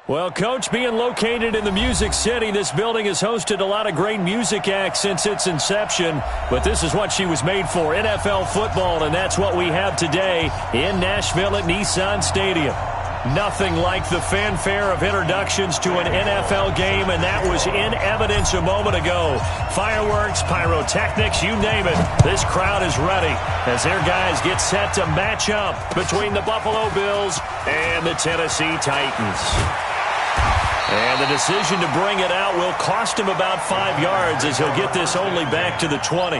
Well, Coach, being located in the Music City, this building has hosted a lot of great music acts since its inception, but this is what she was made for, NFL football, and that's what we have today in Nashville at Nissan Stadium. Nothing like the fanfare of introductions to an NFL game, and that was in evidence a moment ago. Fireworks, pyrotechnics, you name it. This crowd is ready as their guys get set to match up between the Buffalo Bills and the Tennessee Titans. And the decision to bring it out will cost him about 5 yards as he'll get this only back to the 20.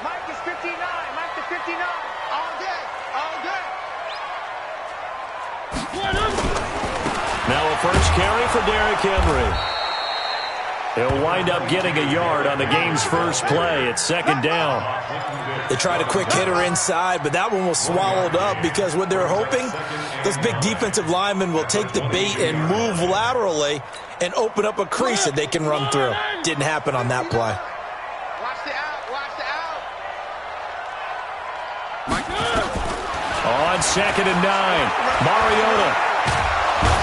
Mike is 59. Mike is 59. All day. All day. Now a first carry for Derrick Henry. He'll wind up getting a yard on the game's first play. It's second down. They tried a quick hitter inside, but that one was swallowed up because what they're hoping, those big defensive linemen will take the bait and move laterally and open up a crease that they can run through. Didn't happen on that play. Watch the out. Watch the out. On second and 9, Mariota.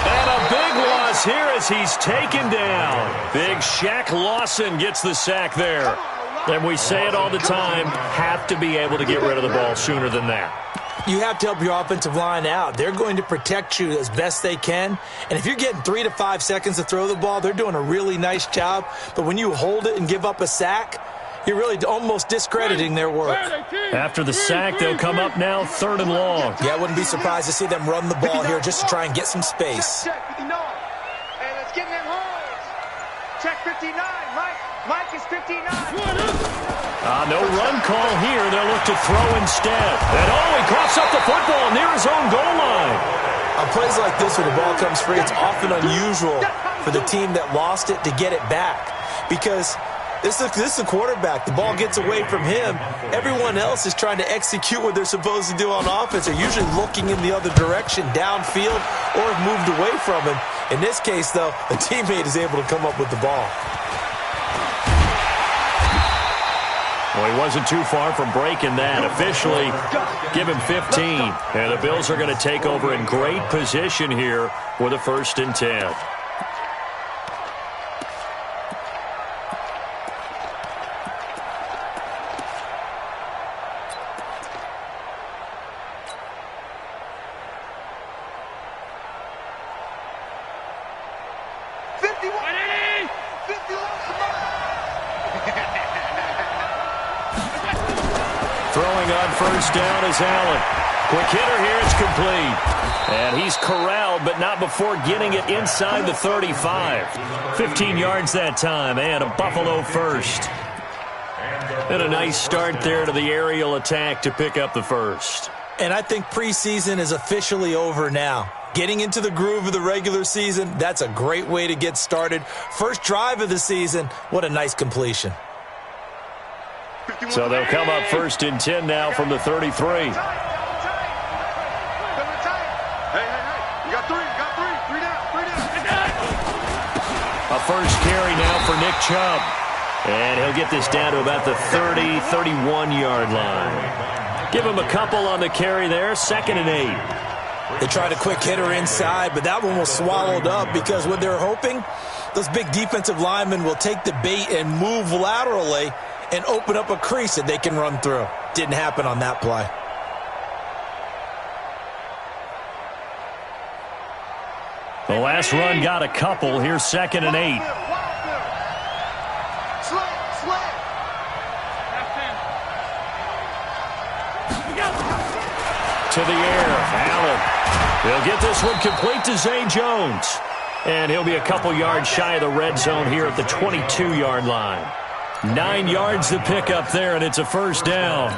And a big loss here as he's taken down. Big Shaq Lawson gets the sack there. And we say it all the time, have to be able to get rid of the ball sooner than that. You have to help your offensive line out. They're going to protect you as best they can. And if you're getting 3 to 5 seconds to throw the ball, they're doing a really nice job. But when you hold it and give up a sack, you're really almost discrediting their work. After the sack, they'll come up now 3rd and long. Yeah, I wouldn't be surprised to see them run the ball here just to try and get some space. Check 59. And let's get in them holes. Check 59. Mike is 59. No run call here. They'll look to throw instead. And he coughs up the football near his own goal line. On plays like this, when the ball comes free, it's often unusual for the team that lost it to get it back. Because this is a quarterback. The ball gets away from him. Everyone else is trying to execute what they're supposed to do on offense. They're usually looking in the other direction, downfield, or have moved away from him. In this case, though, a teammate is able to come up with the ball. Well, he wasn't too far from breaking that. Officially, give him 15. And the Bills are going to take over in great position here with a 1st and 10. Throwing on first down is Allen. Quick hitter here, it's complete. And he's corralled, but not before getting it inside the 35. 15 yards that time, and a Buffalo first. And a nice start there to the aerial attack to pick up the first. And I think preseason is officially over now. Getting into the groove of the regular season, that's a great way to get started. First drive of the season, what a nice completion. So they'll come up 1st and 10 now from the 33. A first carry now for Nick Chubb. And he'll get this down to about the 30, 31-yard line. Give him a couple on the carry there, 2nd and 8. They tried a quick hitter inside, but that one was swallowed up because what they're hoping, those big defensive linemen will take the bait and move laterally and open up a crease that they can run through. Didn't happen on that play. The last run got a couple. Here's 2nd and 8. To the air, Allen. He'll get this one complete to Zay Jones. And he'll be a couple yards shy of the red zone here at the 22-yard line. 9 yards to pick up there, and it's a first down.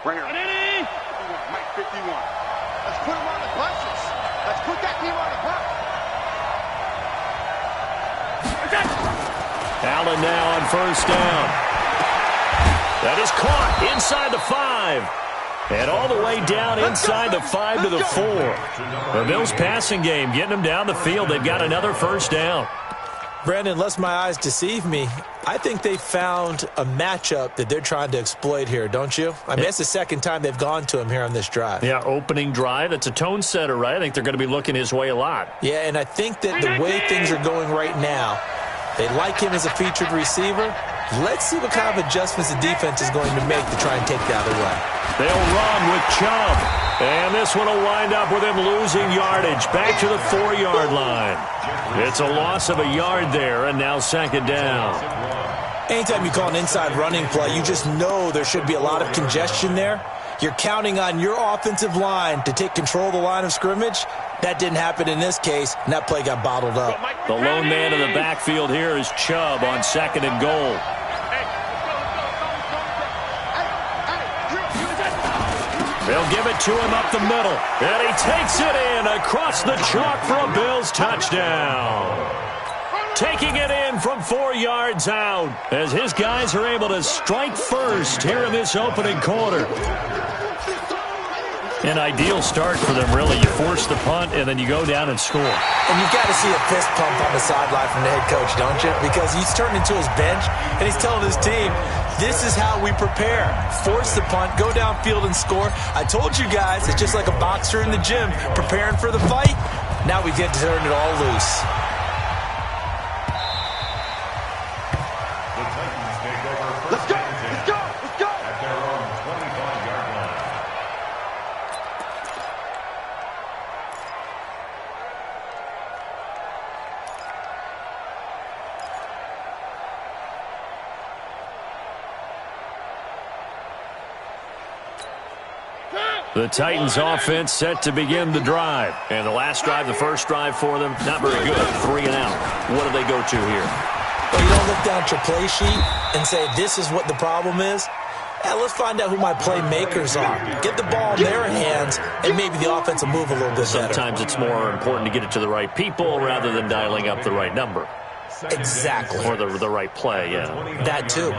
Bring her. Mike 51. Let's put him on the buses. Let's put that team on the bus. Allen now on first down. That is caught inside the 5. And all the way down inside the 5 to the 4. The Bills passing game getting them down the field. They've got another first down. Brandon, unless my eyes deceive me, I think they found a matchup that they're trying to exploit here, don't you? I mean, it's the second time they've gone to him here on this drive. Yeah, opening drive. It's a tone setter, right? I think they're going to be looking his way a lot. Yeah, and I think that the way things are going right now, they like him as a featured receiver. Let's see what kind of adjustments the defense is going to make to try and take that away. They'll run with Chubb. And this one will wind up with him losing yardage. Back to the 4-yard line. It's a loss of a yard there, and now 2nd down. Anytime you call an inside running play, you just know there should be a lot of congestion there. You're counting on your offensive line to take control of the line of scrimmage. That didn't happen in this case, and that play got bottled up. The lone man in the backfield here is Chubb on 2nd and goal. They'll give it to him up the middle. And he takes it in across the chalk for a Bills touchdown. Taking it in from 4 yards out as his guys are able to strike first here in this opening quarter. An ideal start for them, really. You force the punt, and then you go down and score. And you've got to see a fist pump on the sideline from the head coach, don't you? Because he's turned into his bench, and he's telling his team, this is how we prepare. Force the punt, go downfield and score. I told you guys, it's just like a boxer in the gym preparing for the fight. Now we get to turn it all loose. Let's go! Let's go! Let's go! At their own 25-yard line. The Titans offense set to begin the drive. And the last drive, the first drive for them, not very good. 3 and out. What do they go to here? Well, you don't look down at your play sheet and say, this is what the problem is. Let's find out who my playmakers are. Get the ball in their hands, and maybe the offense will move a little bit better. Sometimes it's more important to get it to the right people rather than dialing up the right number. Exactly. Or the right play, yeah. That too.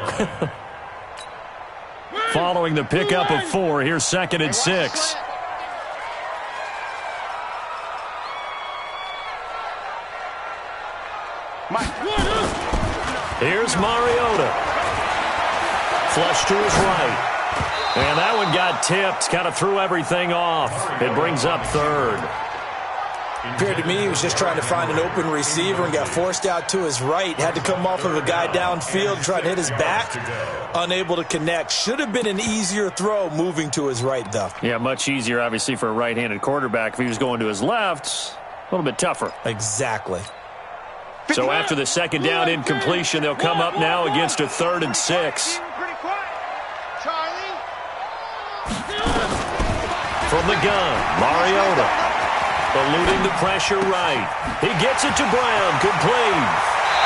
Following the pickup of 4, here's 2nd and 6. Here's Mariota. Flush to his right. And that one got tipped. Kind of threw everything off. It brings up 3rd. Appeared to me he was just trying to find an open receiver and got forced out to his right. Had to come off of a guy downfield, try to hit his back. Unable to connect. Should have been an easier throw moving to his right, though. Yeah, much easier, obviously, for a right-handed quarterback. If he was going to his left, a little bit tougher. Exactly. So after the 2nd down incompletion, they'll come up now against a 3rd and 6. From the gun, Mariota. Eluding the pressure right. He gets it to Brown. Complete.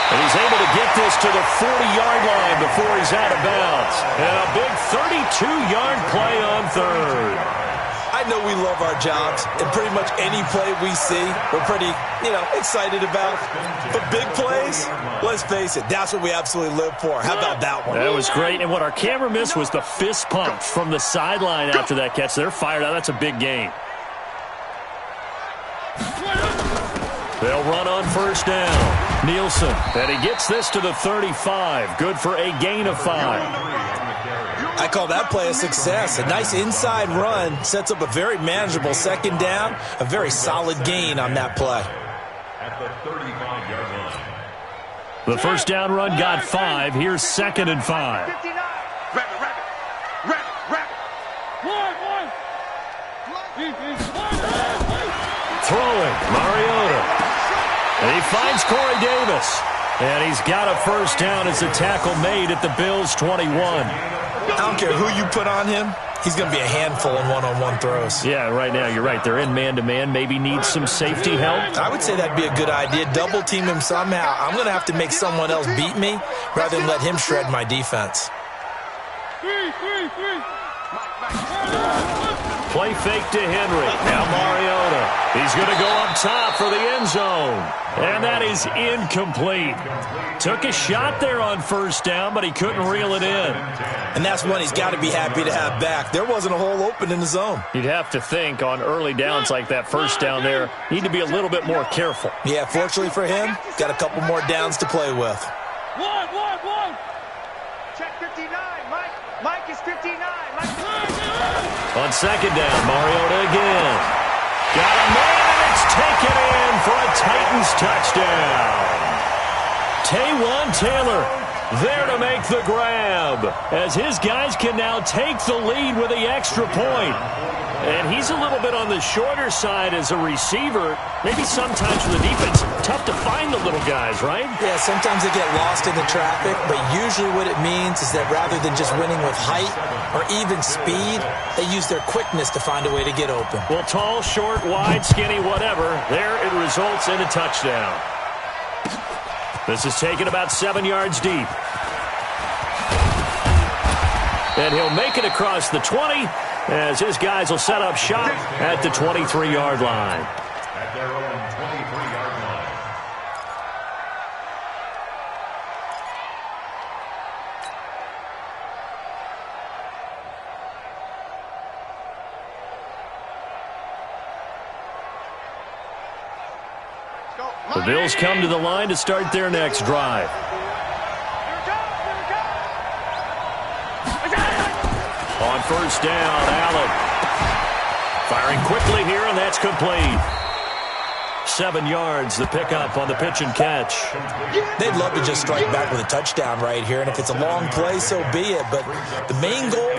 And he's able to get this to the 40-yard line before he's out of bounds. And a big 32-yard play on third. I know we love our jobs, and pretty much any play we see, we're pretty, excited about. But big plays, let's face it, that's what we absolutely live for. How about that one? That was great. And what our camera missed was the fist pump from the sideline after that catch. They're fired out. That's a big gain. They'll run on first down. Nielsen, and he gets this to the 35. Good for a gain of 5. I call that play a success. A nice inside run sets up a very manageable second down. A very solid gain on that play. At the 35-yard line. The first down run got 5. Here's 2nd and 5. Throwing, Mariota. And he finds Corey Davis. And he's got a first down as the tackle made at the Bills' 21. I don't care who you put on him. He's going to be a handful in one-on-one throws. Yeah, right now you're right. They're in man-to-man. Maybe needs some safety help. I would say that'd be a good idea. Double team him somehow. I'm going to have to make someone else beat me rather than let him shred my defense. Play fake to Henry. Now Mariota. He's going to go up top for the end zone. And that is incomplete. Took a shot there on first down, but he couldn't reel it in. And that's one he's got to be happy to have back. There wasn't a hole open in the zone. You'd have to think on early downs like that first down there, need to be a little bit more careful. Yeah, fortunately for him, got a couple more downs to play with. One. Check 59, Mike. Mike is 59. Mike. On second down, Mariota again. Got a man, and it's taken in for a Titans touchdown. Taywan Taylor there to make the grab, as his guys can now take the lead with the extra point. And he's a little bit on the shorter side as a receiver. Maybe sometimes for the defense, tough to find the little guys, right? Yeah, sometimes they get lost in the traffic, but usually what it means is that rather than just winning with height or even speed, they use their quickness to find a way to get open. Well, tall, short, wide, skinny, whatever, there it results in a touchdown. This is taken about 7 yards deep. And he'll make it across the 20 as his guys will set up shop at the 23-yard line. At their own 23-yard line. The Bills come to the line to start their next drive. On first down, Allen. Firing quickly here, and that's complete. 7 yards, the pickup on the pitch and catch. They'd love to just strike back with a touchdown right here, and if it's a long play, so be it. But the main goal,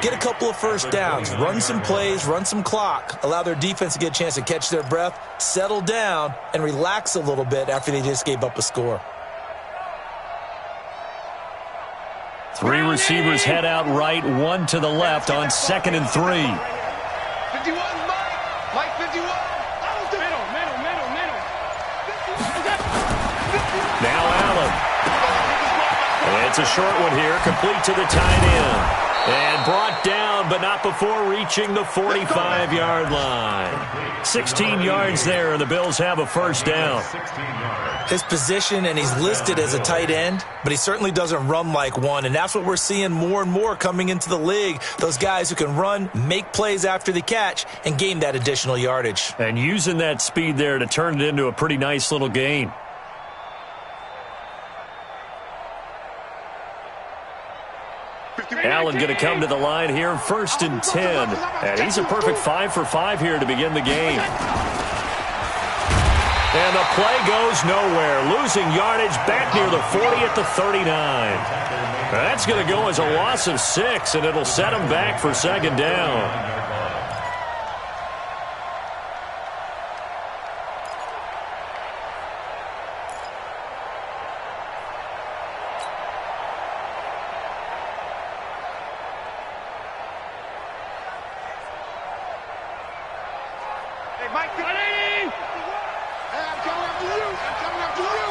get a couple of first downs, run some plays, run some clock, allow their defense to get a chance to catch their breath, settle down, and relax a little bit after they just gave up a score. 3 receivers head out right, 1 to the left on 2nd and 3. 51, Mike. Mike 51. Middle. Now Allen. And it's a short one here, complete to the tight end. And brought down, but not before reaching the 45-yard line. 16 yards there, and the Bills have a first down. His position, and he's listed as a tight end, but he certainly doesn't run like one, and that's what we're seeing more and more coming into the league. Those guys who can run, make plays after the catch, and gain that additional yardage. And using that speed there to turn it into a pretty nice little gain. Allen going to come to the line here, 1st and 10. And he's a perfect 5 for 5 here to begin the game. And the play goes nowhere. Losing yardage back near the 40 at the 39. That's going to go as a loss of 6, and it'll set him back for 2nd down. Hey, Mike. Hey, I'm coming after you. I'm coming after you.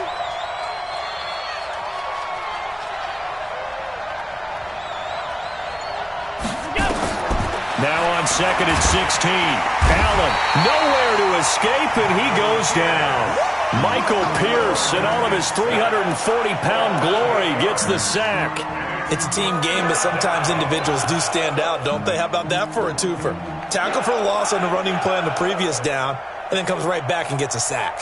Now on second and 16. Allen nowhere to escape, and he goes down. Michael Pierce, in all of his 340-pound glory, gets the sack. It's a team game, but sometimes individuals do stand out, don't they? How about that for a twofer? Tackle for loss on the running play on the previous down, and then comes right back and gets a sack.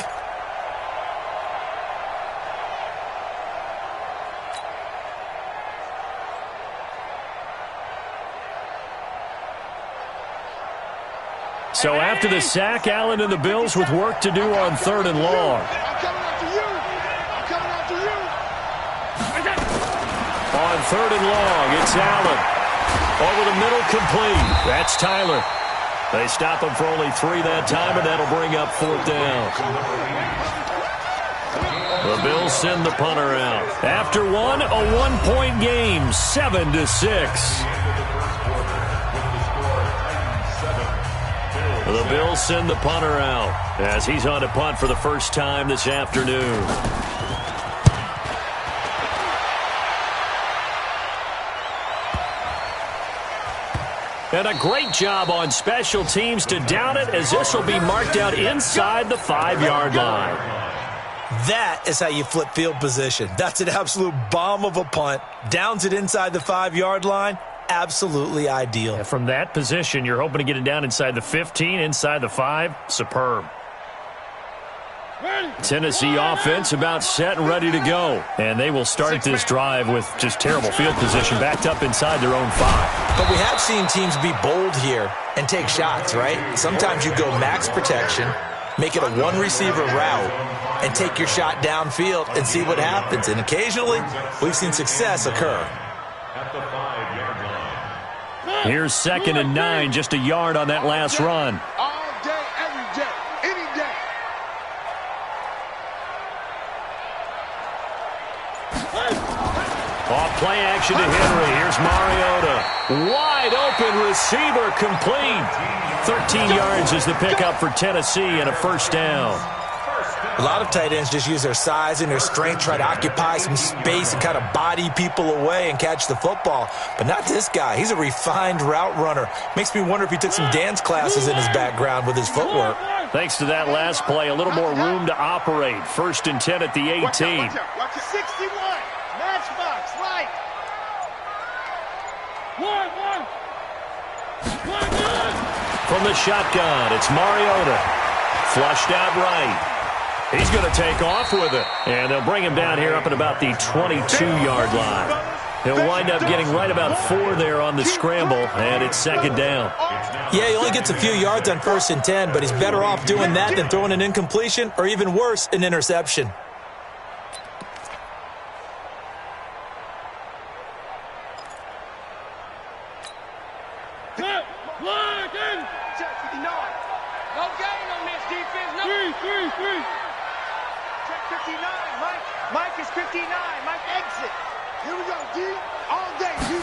So after the sack, Allen and the Bills with work to do on 3rd and long. I'm coming after you. I'm coming after you. On 3rd and long, it's Allen. Over the middle, complete. That's Tyler. They stop him for only 3 that time, and that'll bring up 4th down. The Bills send the punter out. After one, a 1-point game, 7-6. The Bills send the punter out as he's on to punt for the first time this afternoon. And a great job on special teams to down it, as this will be marked out inside the 5-yard line. That is how you flip field position. That's an absolute bomb of a punt. Downs it inside the 5-yard line. Absolutely ideal. And from that position, you're hoping to get it down inside the 15, inside the 5. Superb. Tennessee offense about set and ready to go. And they will start this drive with just terrible field position, backed up inside their own 5. But we have seen teams be bold here and take shots, right? Sometimes you go max protection, make it a one-receiver route, and take your shot downfield and see what happens. And occasionally, we've seen success occur. At the 5-yard line. Here's 2nd and 9, just a yard on that last run. All day, every day, any day. Off play action to Henry. Here's Mariota. Wide open receiver, complete. 13 yards is the pickup for Tennessee and a first down. A lot of tight ends just use their size and their strength, try to occupy some space and kind of body people away and catch the football. But not this guy. He's a refined route runner. Makes me wonder if he took some dance classes in his background with his footwork. Thanks to that last play, a little more room to operate. 1st and 10 at the 18. Watch out, watch out. 61. Matchbox, right. From the shotgun, it's Mariota. Flushed out right. He's going to take off with it. And they'll bring him down here up at about the 22-yard line. He'll wind up getting right about 4 there on the scramble, and it's 2nd down. Yeah, he only gets a few yards on 1st and 10, but he's better off doing that than throwing an incompletion or even worse, an interception. No gain on this defense. No. Three. Check 59, Mike. Mike is 59. Mike exit. Here we go, D. All day, D.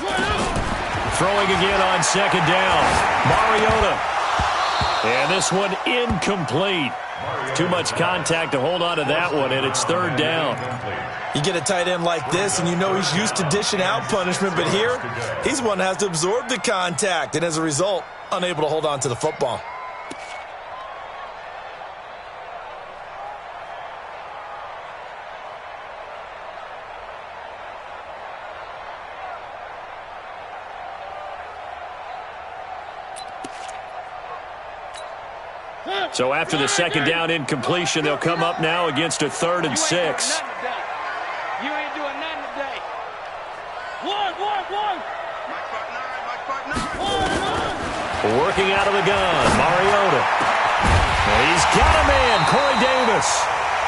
Throwing again on 2nd down. Mariota. And this one incomplete. Too much contact to hold on to that one, and it's 3rd down. You get a tight end like this, and you know he's used to dishing out punishment, but here, he's one that has to absorb the contact, and as a result, unable to hold on to the football. So after the 2nd down incompletion, they'll come up now against a 3rd and 6. You ain't doing nothing today. One. Working out of the gun, Mariota. And he's got a man, Corey Davis.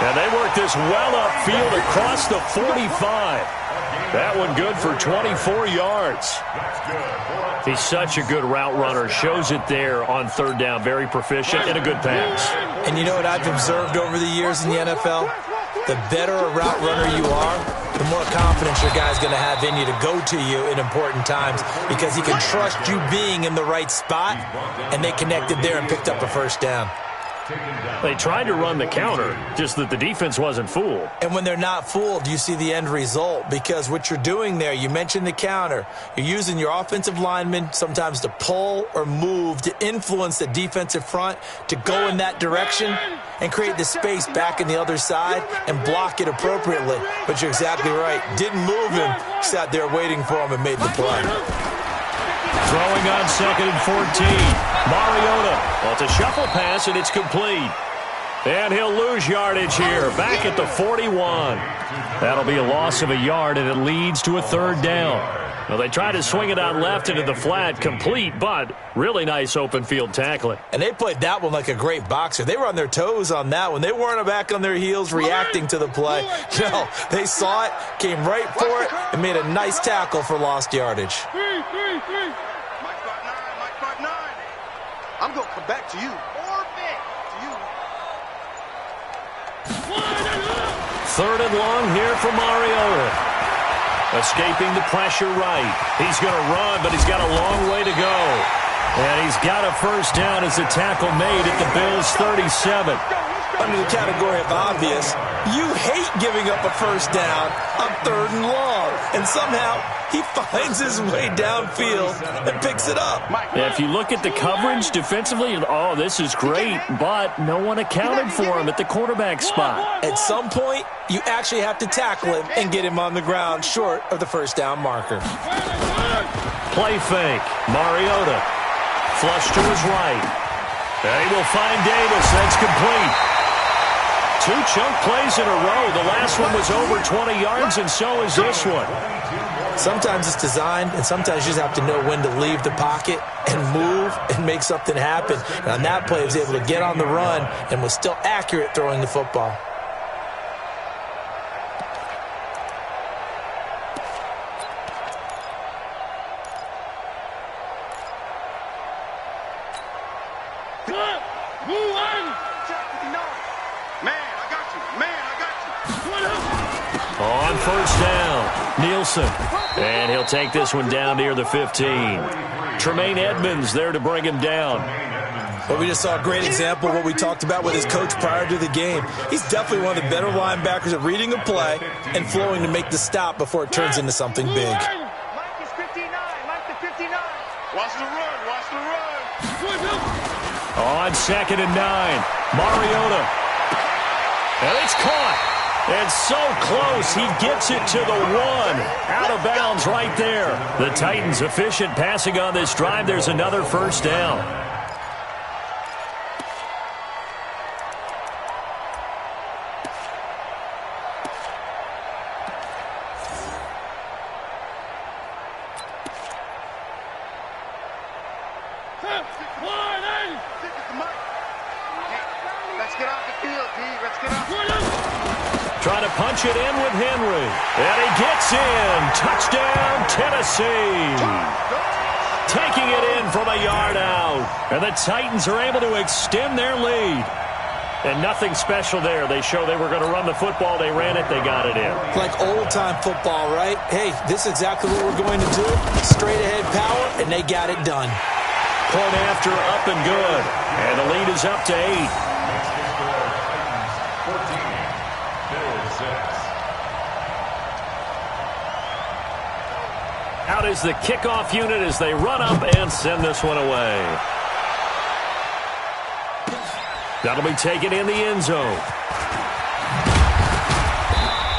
And they work this well upfield across the 45. That one good for 24 yards. He's such a good route runner. Shows it there on 3rd down. Very proficient and a good pass. And you know what I've observed over the years in the NFL? The better a route runner you are, the more confidence your guy's going to have in you to go to you in important times because he can trust you being in the right spot, and they connected there and picked up a first down. They tried to run the counter, just that the defense wasn't fooled. And when they're not fooled, you see the end result, because what you're doing there, you mentioned the counter, you're using your offensive linemen sometimes to pull or move to influence the defensive front to go in that direction and create the space back in the other side and block it appropriately. But you're exactly right. Didn't move him, sat there waiting for him and made the play. Throwing on 2nd and 14. Mariota. Well, it's a shuffle pass, and it's complete. And he'll lose yardage here, back at the 41. That'll be a loss of a yard, and it leads to a 3rd down. Well, they tried to swing it out left into the flat, complete, but really nice open field tackling. And they played that one like a great boxer. They were on their toes on that one. They weren't back on their heels reacting to the play. No, they saw it, came right for it, and made a nice tackle for lost yardage. Mike 5'9", Mike 5'9". I'm going to come back to you. Or back to you. 3rd and long here for Mariota. Escaping the pressure right. He's going to run, but he's got a long way to go. And he's got a 1st down as a tackle made at the Bills' 37. Under the category of obvious, you hate giving up a 1st down on 3rd and long. And somehow he finds his way downfield and picks it up. Yeah, if you look at the coverage defensively, oh, this is great, but no one accounted for him at the quarterback spot. At some point, you actually have to tackle him and get him on the ground short of the 1st down marker. Play fake. Mariota. Flush to his right. And he will find Davis. That's complete. 2 chunk plays in a row. The last one was over 20 yards, and so is this one. Sometimes it's designed, and sometimes you just have to know when to leave the pocket and move and make something happen. And on that play, he was able to get on the run and was still accurate throwing the football. On 1st down, Nielsen. And he'll take this one down near the 15. Tremaine Edmonds there to bring him down. Well, we just saw a great example of what we talked about with his coach prior to the game. He's definitely one of the better linebackers at reading a play and flowing to make the stop before it turns into something big. Mike is 59. Mike the 59. Watch the run. Watch the run. On 2nd and 9, Mariota. And it's caught. It's so close, he gets it to the 1. Out of bounds right there. The Titans efficient passing on this drive. There's another 1st down. Let's get off the field, D. Let's get off. Trying to punch it in with Henry. And he gets in. Touchdown, Tennessee. Taking it in from a yard out. And the Titans are able to extend their lead. And nothing special there. They show they were going to run the football. They ran it. They got it in. Like old-time football, right? Hey, this is exactly what we're going to do. Straight-ahead power, and they got it done. Point after, up and good. And the lead is up to 8. Out is the kickoff unit as they run up and send this one away. That'll be taken in the end zone.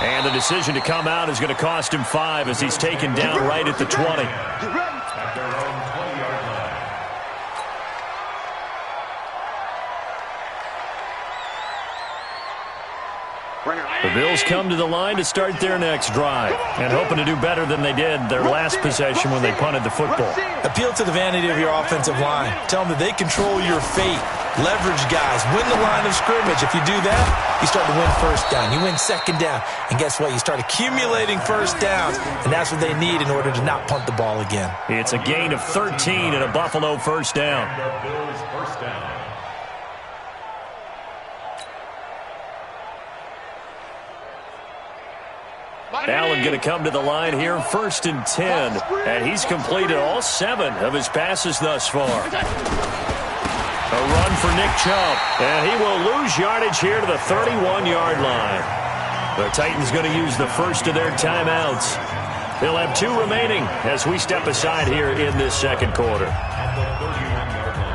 And the decision to come out is going to cost him 5 as he's taken down right at the 20. The Bills come to the line to start their next drive and hoping to do better than they did their last possession when they punted the football. Appeal to the vanity of your offensive line. Tell them that they control your fate. Leverage guys. Win the line of scrimmage. If you do that, you start to win 1st down. You win 2nd down. And guess what? You start accumulating 1st downs. And that's what they need in order to not punt the ball again. It's a gain of 13 and a Buffalo 1st down. Bills 1st down. Allen going to come to the line here, 1st and 10. And he's completed all 7 of his passes thus far. A run for Nick Chubb. And he will lose yardage here to the 31-yard line. The Titans going to use the first of their timeouts. They'll have 2 remaining as we step aside here in this second quarter. At the 31-yard line.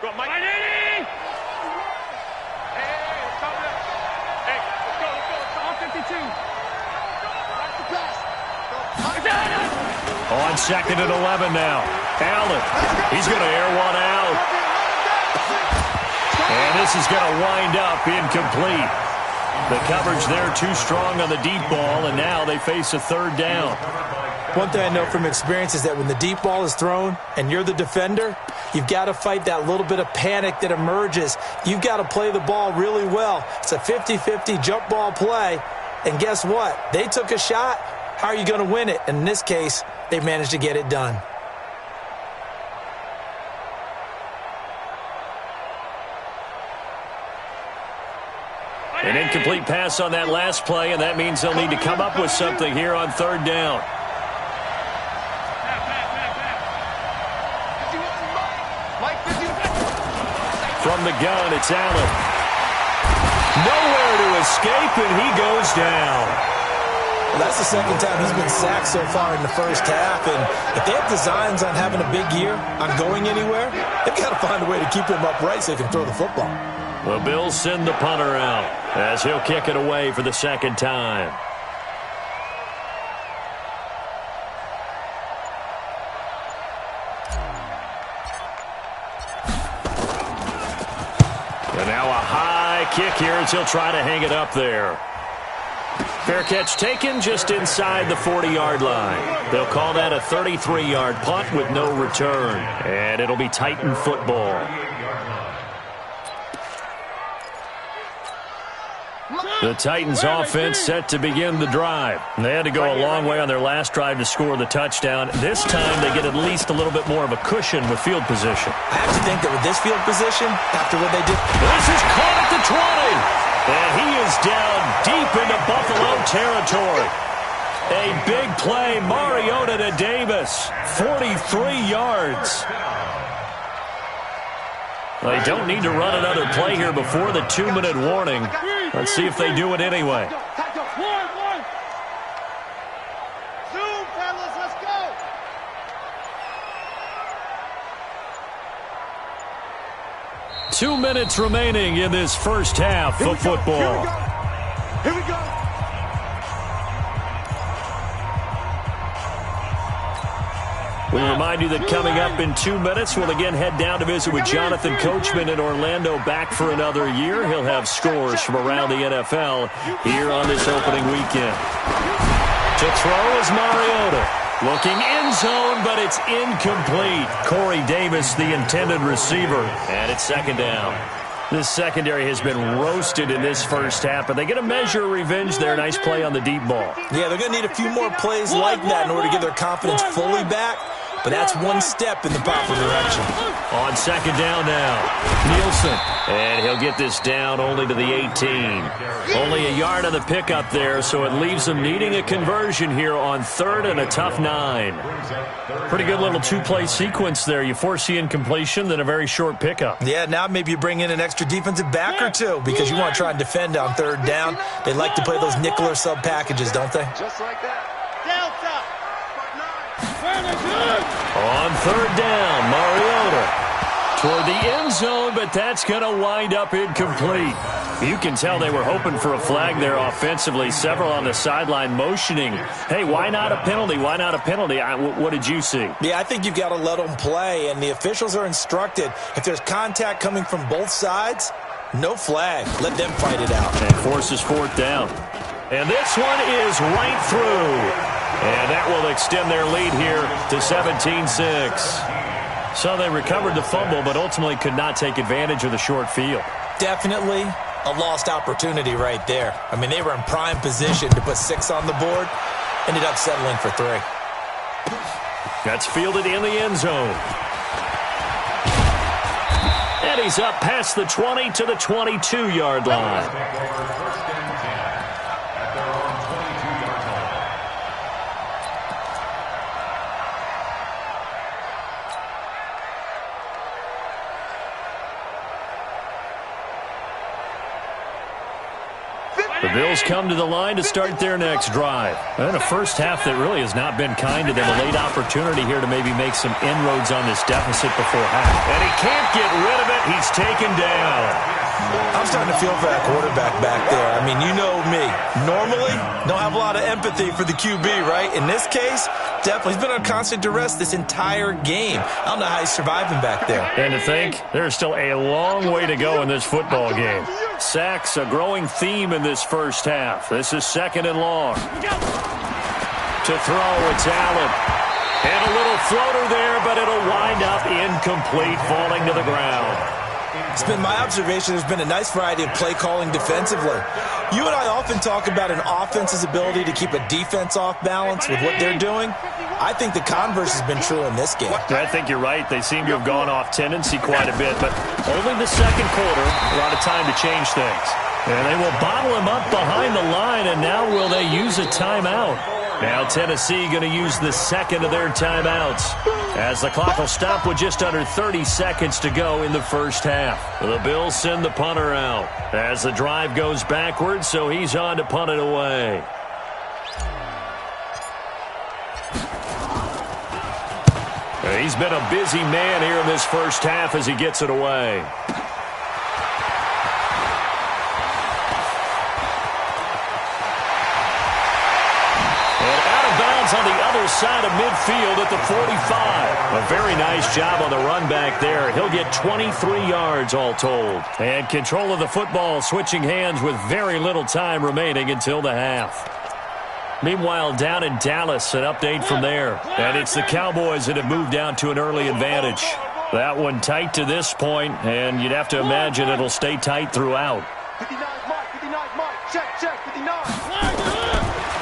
Go, Mike. Hey, let's go. Hey, let's go. It's on 52. Watch the pass. On 2nd and 11 now. Allen, he's going to air one out. And this is going to wind up incomplete. The coverage there too strong on the deep ball, and now they face a 3rd down. One thing I know from experience is that when the deep ball is thrown and you're the defender, you've got to fight that little bit of panic that emerges. You've got to play the ball really well. It's a 50-50 jump ball play. And guess what? They took a shot. How are you going to win it? And in this case, they managed to get it done. An incomplete pass on that last play, and that means they'll need to come up with something here on 3rd down. From the gun, it's Allen. Nowhere to escape, and he goes down. Well, that's the 2nd time he's been sacked so far in the first half, and if they have designs on having a big year, on going anywhere, they've got to find a way to keep him upright so they can throw the football. The Bills send the punter out as he'll kick it away for the 2nd time. And now a high kick here as he'll try to hang it up there. Fair catch taken just inside the 40-yard line. They'll call that a 33-yard punt with no return. And it'll be Titan football. The Titans offense set to begin the drive. They had to go a long way on their last drive to score the touchdown. This time they get at least a little bit more of a cushion with field position. I have to think that with this field position, after what they did... This is caught at the 20. And he is down deep into Buffalo territory. A big play, Mariota to Davis. 43 yards. They don't need to run another play here before the 2-minute warning. Let's see if they do it anyway. Zoom, fellas, let's go. 2 minutes remaining in this first half of football. Here we go. We remind you that coming up in 2 minutes, we'll again head down to visit with Jonathan Coachman in Orlando, back for another year. He'll have scores from around the NFL here on this opening weekend. To throw is Mariota. Looking end zone, but it's incomplete. Corey Davis, the intended receiver, and it's 2nd down. This secondary has been roasted in this first half, but they get a measure of revenge there. Nice play on the deep ball. Yeah, they're going to need a few more plays like that in order to get their confidence fully back. But that's one step in the proper direction. On 2nd down now, Nielsen. And he'll get this down only to the 18. Only a yard on the pickup there, so it leaves them needing a conversion here on 3rd and a tough 9. Pretty good little 2-play sequence there. You force the incompletion, then a very short pickup. Yeah, now maybe you bring in an extra defensive back or two because you want to try and defend on 3rd down. They like to play those nickel or sub packages, don't they? Just like that. Delta. On 3rd down, Mariota toward the end zone, but that's going to wind up incomplete. You can tell they were hoping for a flag there offensively. Several on the sideline motioning, hey, why not a penalty? Why not a penalty? What did you see? Yeah, I think you've got to let them play, and the officials are instructed. If there's contact coming from both sides, no flag. Let them fight it out. And forces 4th down. And this one is right through. And that will extend their lead here to 17-6. So they recovered the fumble, but ultimately could not take advantage of the short field. Definitely a lost opportunity right there. I mean, they were in prime position to put 6 on the board. Ended up settling for 3. That's fielded in the end zone. And he's up past the 20 to the 22-yard line. First and 10 at their own 22-yard line. The Bills come to the line to start their next drive. And a first half that really has not been kind to them. A late opportunity here to maybe make some inroads on this deficit before half. And he can't get rid of it. He's taken down. I'm starting to feel for that quarterback back there. I mean, you know me. Normally, don't have a lot of empathy for the QB, right? In this case, definitely. He's been on constant duress this entire game. I don't know how he's surviving back there. And to think, there's still a long way to go in this football game. Sacks, a growing theme in this first half. This is second and long. To throw, it's Allen. And a little floater there, but it'll wind up incomplete, falling to the ground. It's been my observation there's been a nice variety of play calling defensively. You and I often talk about an offense's ability to keep a defense off balance with what they're doing. I think the converse has been true in this game. I think you're right. They seem to have gone off tendency quite a bit, but only the second quarter, a lot of time to change things. And they will bottle him up behind the line, and now will they use a timeout? Now Tennessee going to use the second of their timeouts as the clock will stop with just under 30 seconds to go in the first half. The Bills send the punter out as the drive goes backwards, so he's on to punt it away. He's been a busy man here in this first half as he gets it away. On the other side of midfield at the 45. A very nice job on the run back there. He'll get 23 yards all told. And control of the football switching hands with very little time remaining until the half. Meanwhile, down in Dallas, an update from there. And it's the Cowboys that have moved down to an early advantage. That one tight to this point, and you'd have to imagine it'll stay tight throughout. 59 Mike, check, 59.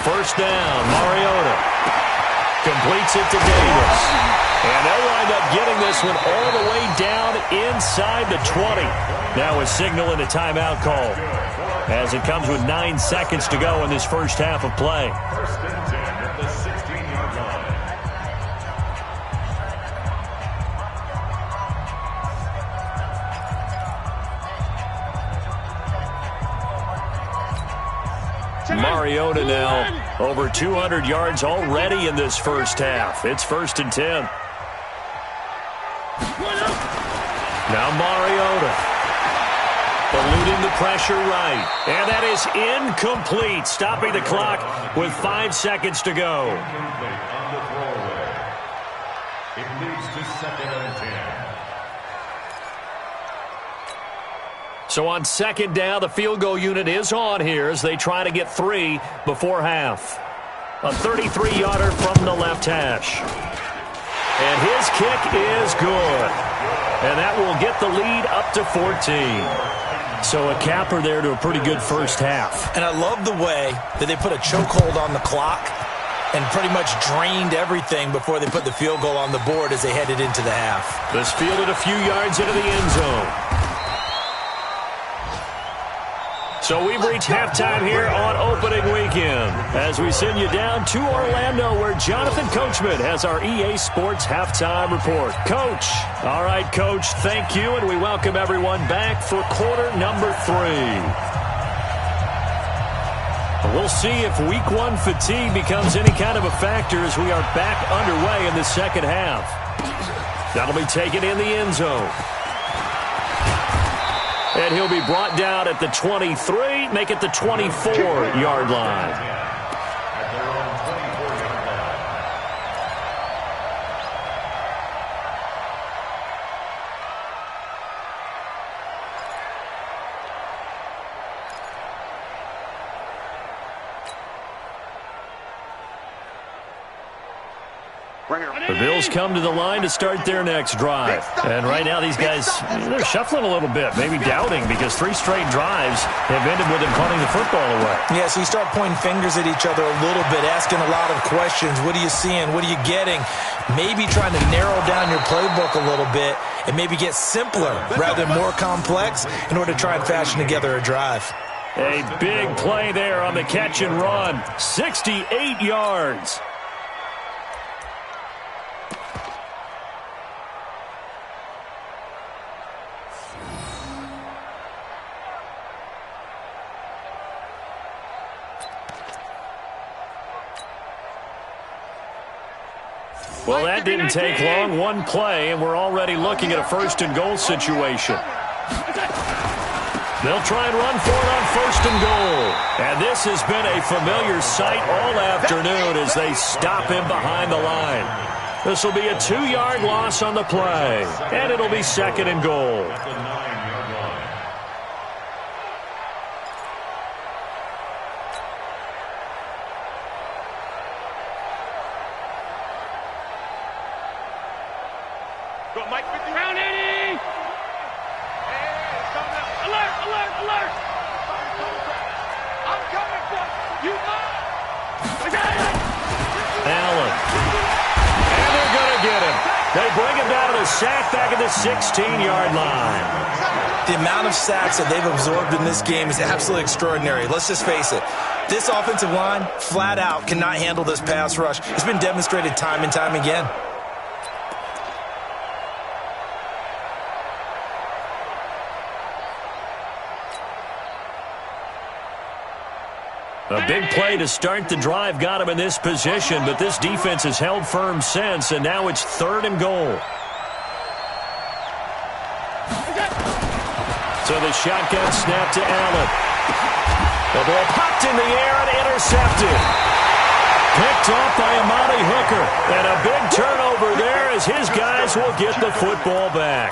First down, Mariota completes it to Davis. And they'll wind up getting this one all the way down inside the 20. Now a signal and a timeout call as it comes with 9 seconds to go in this first half of play. First and 10 at the 16-yard line. Mariota now over 200 yards already in this first half. It's first and 10. Now Mariota eluding the pressure right. And that is incomplete, stopping the clock with 5 seconds to go. Incomplete on the throwaway. It leads to second and 10. So on second down, the field goal unit is on here as they try to get 3 before half. A 33-yarder from the left hash. And his kick is good. And that will get the lead up to 14. So a capper there to a pretty good first half. And I love the way that they put a chokehold on the clock and pretty much drained everything before they put the field goal on the board as they headed into the half. This fielded a few yards into the end zone. So we've reached halftime here on opening weekend as we send you down to Orlando where Jonathan Coachman has our EA Sports halftime report. Coach. All right, Coach, thank you, and we welcome everyone back for quarter number 3. We'll see if week 1 fatigue becomes any kind of a factor as we are back underway in the second half. That'll be taken in the end zone. And he'll be brought down at the 23, make it the 24-yard line. The Bills come to the line to start their next drive. And right now these guys, they're shuffling a little bit, maybe doubting, because 3 straight drives have ended with them punting the football away. Yeah, so you start pointing fingers at each other a little bit, asking a lot of questions. What are you seeing? What are you getting? Maybe trying to narrow down your playbook a little bit and maybe get simpler rather than more complex in order to try and fashion together a drive. A big play there on the catch and run. 68 yards. Well, that didn't take long. One play, and we're already looking at a first-and-goal situation. They'll try and run for it on first and goal. And this has been a familiar sight all afternoon as they stop him behind the line. This will be a 2-yard loss on the play, and it'll be second and goal. Sack back at the 16-yard line. The amount of sacks that they've absorbed in this game is absolutely extraordinary. Let's just face it. This offensive line, flat out, cannot handle this pass rush. It's been demonstrated time and time again. A big play to start the drive got him in this position, but this defense has held firm since, and now it's third and goal. So the shotgun snap to Allen. The ball popped in the air and intercepted. Picked off by Amani Hooker. And a big turnover there as his guys will get the football back.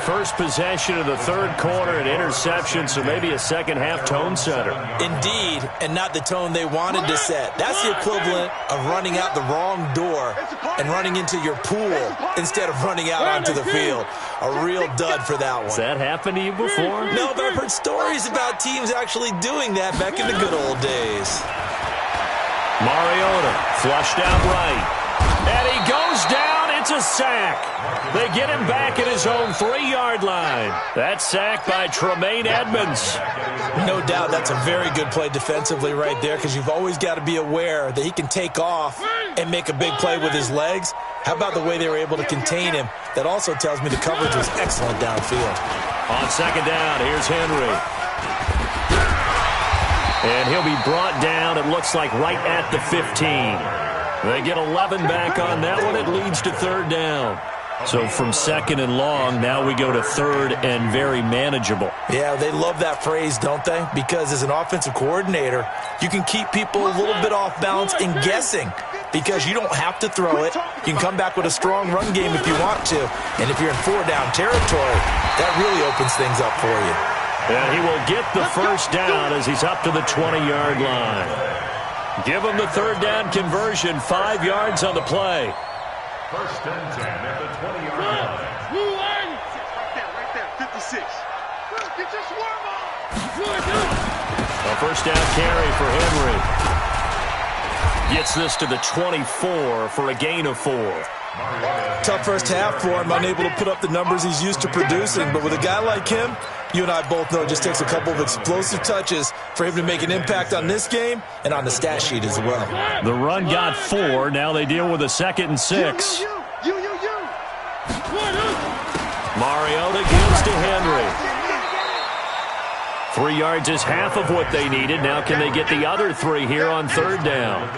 First possession of the third quarter, an interception, so maybe a second-half tone setter. Indeed, and not the tone they wanted to set. That's the equivalent of running out the wrong door and running into your pool instead of running out onto the field. A real dud for that one. Has that happened to you before? No, but I've heard stories about teams actually doing that back in the good old days. Mariota flushed out right. And he goes down. It's a sack. They get him back at his own 3-yard line. That sack by Tremaine Edmonds. No doubt that's a very good play defensively right there, because you've always got to be aware that he can take off and make a big play with his legs. How about the way they were able to contain him? That also tells me the coverage was excellent downfield. On second down, here's Henry. And he'll be brought down, it looks like, right at the 15. They get 11 back on that one. It leads to third down. So from second and long, now we go to third and very manageable. Yeah, they love that phrase, don't they? Because as an offensive coordinator, you can keep people a little bit off balance and guessing, because you don't have to throw it. You can come back with a strong run game if you want to. And if you're in 4-down territory, that really opens things up for you. And he will get the first down as he's up to the 20-yard line. Give him the third down conversion, 5 yards on the play. First and 10 at the 20-yard line. Right there, 56. Get your swarm on. A first down carry for Henry. Gets this to the 24 for a gain of 4. Tough first half for him, unable to put up the numbers he's used to producing. But with a guy like him, you and I both know it just takes a couple of explosive touches for him to make an impact on this game and on the stat sheet as well. The run got 4. Now they deal with a 2nd and 6. Mariota gives to Henry. 3 yards is half of what they needed. Now can they get the other 3 here on third down?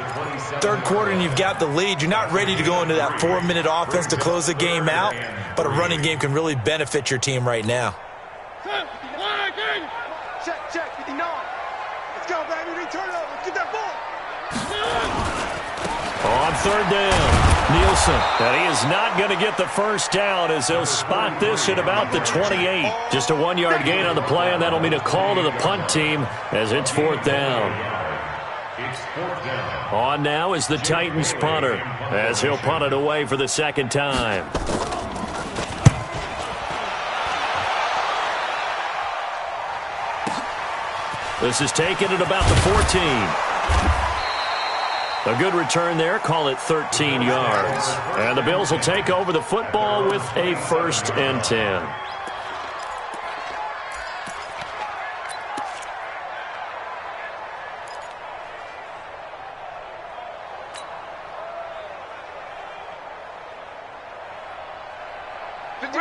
Third quarter and you've got the lead. You're not ready to go into that 4-minute offense to close the game out, but a running game can really benefit your team right now. Check, 59. Let's go, baby. Return over. Let's get that ball. On third down, Nielsen. And he is not going to get the first down as they'll spot this at about the 28. Just a 1-yard gain on the play, and that'll mean a call to the punt team as it's 4th down. It's 4th down. On now is the Titans punter, as he'll punt it away for the second time. This is taken at about the 14. A good return there. Call it 13 yards. And the Bills will take over the football with a 1st and 10.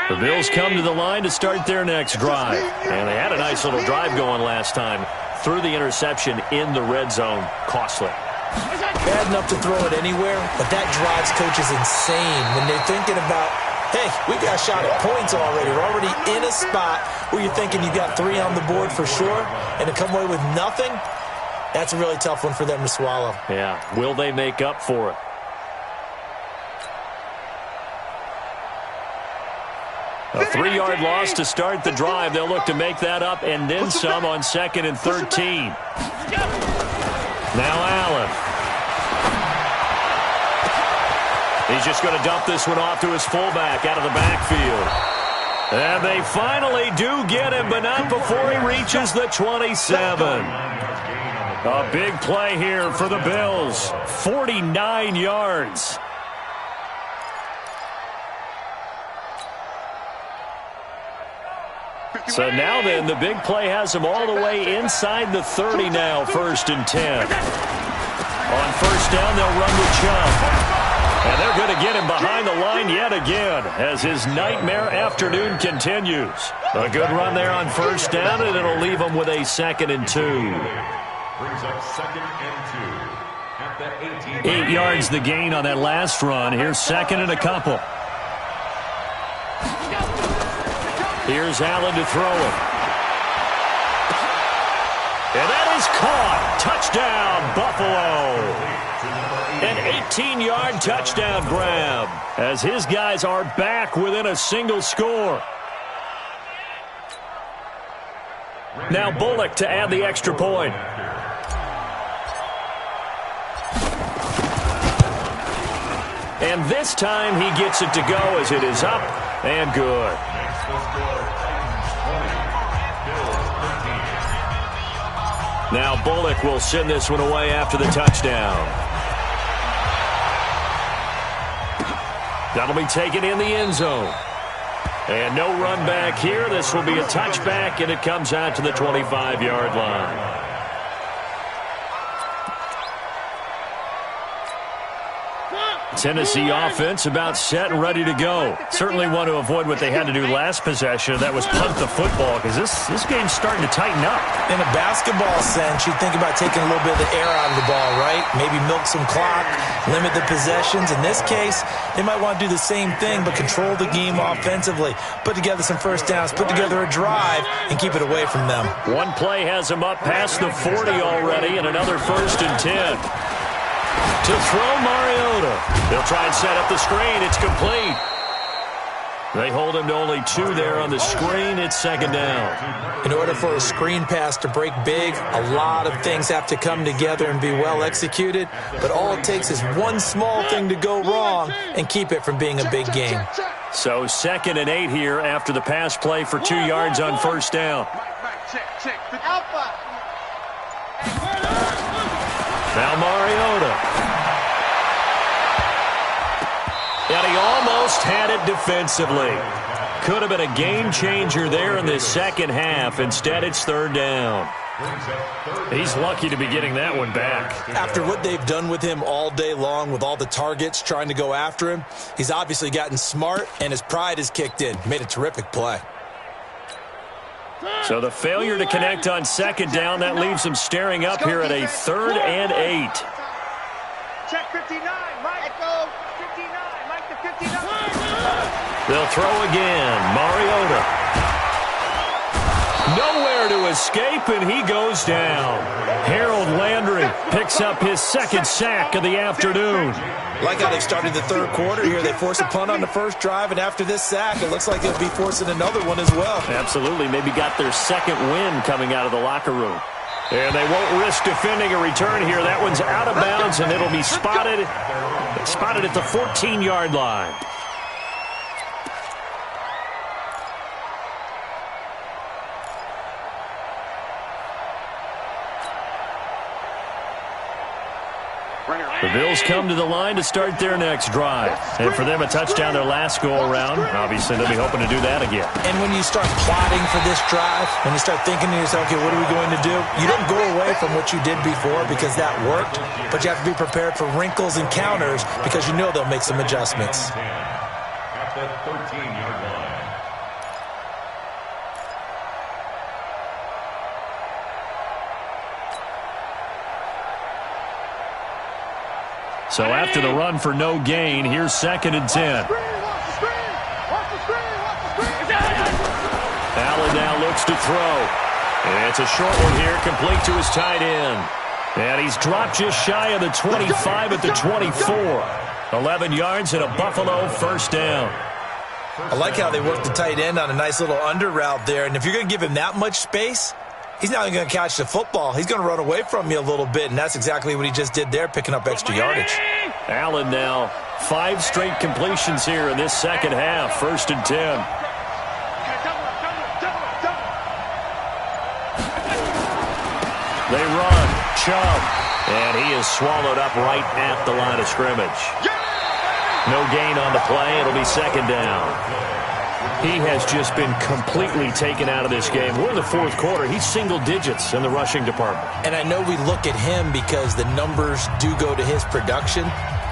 The Bills come to the line to start their next drive. And they had a nice little drive going last time. Threw the interception in the red zone. Costly. Bad enough to throw it anywhere, but that drives coaches insane when they're thinking about, hey, we got a shot at points already. We're already in a spot where you're thinking you got 3 on the board for sure, and to come away with nothing, that's a really tough one for them to swallow. Yeah, will they make up for it? A 3-yard loss to start the drive. They'll look to make that up and then some on 2nd and 13. Now Allen. He's just going to dump this one off to his fullback out of the backfield. And they finally do get him, but not before he reaches the 27. A big play here for the Bills. 49 yards. So now then, the big play has him all the way inside the 30 now, 1st and 10. On 1st down, they'll run with Chubb. And they're going to get him behind the line yet again as his nightmare afternoon continues. A good run there on 1st down, and it'll leave him with a 2nd and 2. Brings up 2nd and 2. At the 18. 8 yards the gain on that last run. Here's 2nd and a couple. Here's Allen to throw it. And that is caught. Touchdown, Buffalo. An 18-yard touchdown grab as his guys are back within a single score. Now Bullock to add the extra point. And this time he gets it to go as it is up and good. Now Bullock will send this one away after the touchdown. That'll be taken in the end zone. And no run back here. This will be a touchback, and it comes out to the 25-yard line. Tennessee offense about set and ready to go. Certainly want to avoid what they had to do last possession. That was punt the football because this game's starting to tighten up. In a basketball sense, you think about taking a little bit of the air out of the ball, right? Maybe milk some clock, limit the possessions. In this case, they might want to do the same thing but control the game offensively. Put together some 1st downs, put together a drive, and keep it away from them. One play has them up past the 40 already, and another 1st and 10. To throw Mariota. They'll try and set up the screen. It's complete. They hold him to only 2 there on the screen. It's 2nd down. In order for a screen pass to break big, a lot of things have to come together and be well executed. But all it takes is one small thing to go wrong and keep it from being a big game. So 2nd and 8 here after the pass play for 2 yards on 1st down. Now Mariota. And he almost had it defensively. Could have been a game changer there in this second half. Instead, it's 3rd down. He's lucky to be getting that one back. After what they've done with him all day long with all the targets trying to go after him, he's obviously gotten smart and his pride has kicked in. Made a terrific play. So the failure to connect on 2nd down, that leaves them staring up here at a 3rd and 8. Check 59, Mike. Echo 59, Mike to 59. They'll throw again. Mariota. Nowhere to escape, and he goes down. Harold Landry picks up his 2nd sack of the afternoon. Like how they started the 3rd quarter here. They force a punt on the 1st drive, and after this sack, it looks like they'll be forcing another one as well. Absolutely. Maybe got their 2nd win coming out of the locker room. And they won't risk defending a return here. That one's out of bounds, and it'll be spotted at the 14-yard line. The Bills come to the line to start their next drive. And for them, a touchdown their last go-around. Obviously, they'll be hoping to do that again. And when you start plotting for this drive, when you start thinking to yourself, okay, what are we going to do? You don't go away from what you did before because that worked, but you have to be prepared for wrinkles and counters because you know they'll make some adjustments. At the 13-yard line. So after the run for no gain, here's 2nd and 10. Allen now looks to throw. And it's a short one here, complete to his tight end. And he's dropped just shy of the 25 at the 24. 11 yards and a Buffalo first down. I like how they work the tight end on a nice little under route there. And if you're going to give him that much space, he's not even going to catch the football. He's going to run away from you a little bit, and that's exactly what he just did there, picking up extra yardage. Allen now 5 straight completions here in this second half. 1st and 10. They run. Chubb. And he is swallowed up right at the line of scrimmage. No gain on the play. It'll be 2nd down. He has just been completely taken out of this game. We're in the 4th quarter. He's single digits in the rushing department. And I know we look at him because the numbers do go to his production.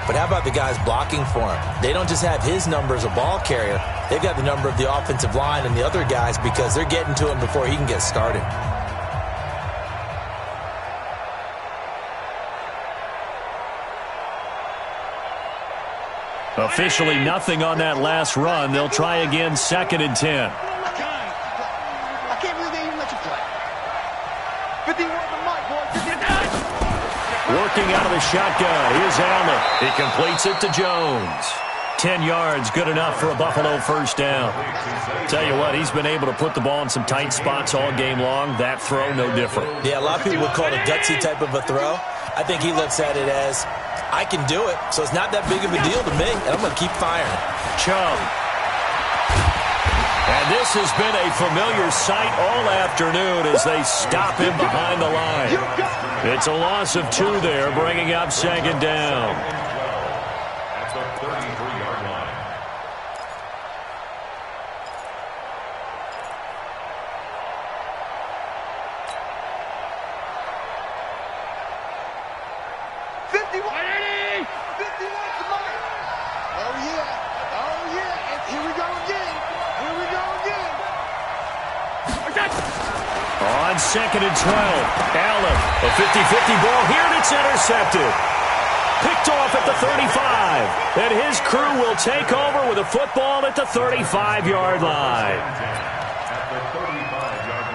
But how about the guys blocking for him? They don't just have his number as a ball carrier. They've got the number of the offensive line and the other guys because they're getting to him before he can get started. Officially nothing on that last run. They'll try again, 2nd and 10. I can't believe they even let you play. 51 to Mike, boy. 59. Working out of the shotgun. Here's Allen. He completes it to Jones. 10 yards, good enough for a Buffalo first down. Tell you what, he's been able to put the ball in some tight spots all game long. That throw, no different. Yeah, a lot of people would call it a gutsy type of a throw. I think he looks at it as, I can do it, so it's not that big of a deal to me, and I'm going to keep firing. Chubb. And this has been a familiar sight all afternoon as they stop him behind the line. It's a loss of 2 there, bringing up 2nd down. At the 33-yard line. On 2nd and 12, Allen, a 50-50 ball here, and it's intercepted. Picked off at the 35, and his crew will take over with a football at the 35-yard line. At the 35-yard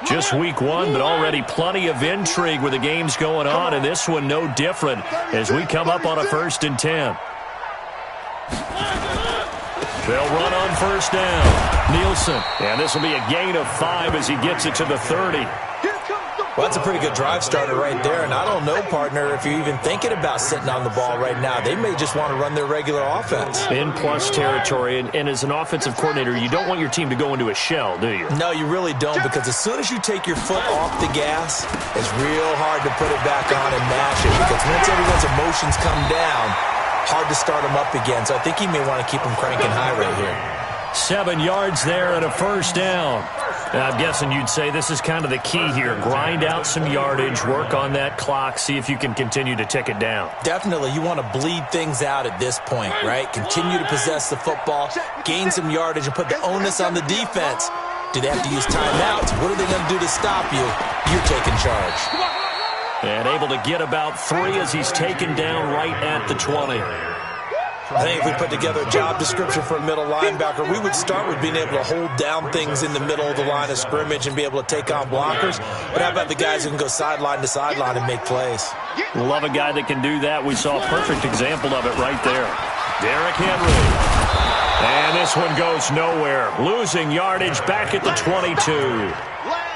line. Just week 1, but already plenty of intrigue with the games going on, and this one no different as we come up on a 1st and 10. They'll run on first down. Nielsen. And this will be a gain of 5 as he gets it to the 30. Well, that's a pretty good drive starter right there. And I don't know, partner, if you're even thinking about sitting on the ball right now. They may just want to run their regular offense. In plus territory. And as an offensive coordinator, you don't want your team to go into a shell, do you? No, you really don't, because as soon as you take your foot off the gas, it's real hard to put it back on and mash it. Because once everyone's emotions come down, hard to start them up again. So I think he may want to keep them cranking high right here. 7 yards there and a first down. And I'm guessing you'd say this is kind of the key here. Grind out some yardage, work on that clock, see if you can continue to tick it down. Definitely. You want to bleed things out at this point, right? Continue to possess the football, gain some yardage, and put the onus on the defense. Do they have to use timeouts? What are they going to do to stop you? You're taking charge. And able to get about 3 as he's taken down right at the 20. I think if we put together a job description for a middle linebacker, we would start with being able to hold down things in the middle of the line of scrimmage and be able to take on blockers. But how about the guys who can go sideline to sideline and make plays? We'll love a guy that can do that. We saw a perfect example of it right there. Derrick Henry. And this one goes nowhere. Losing yardage back at the 22.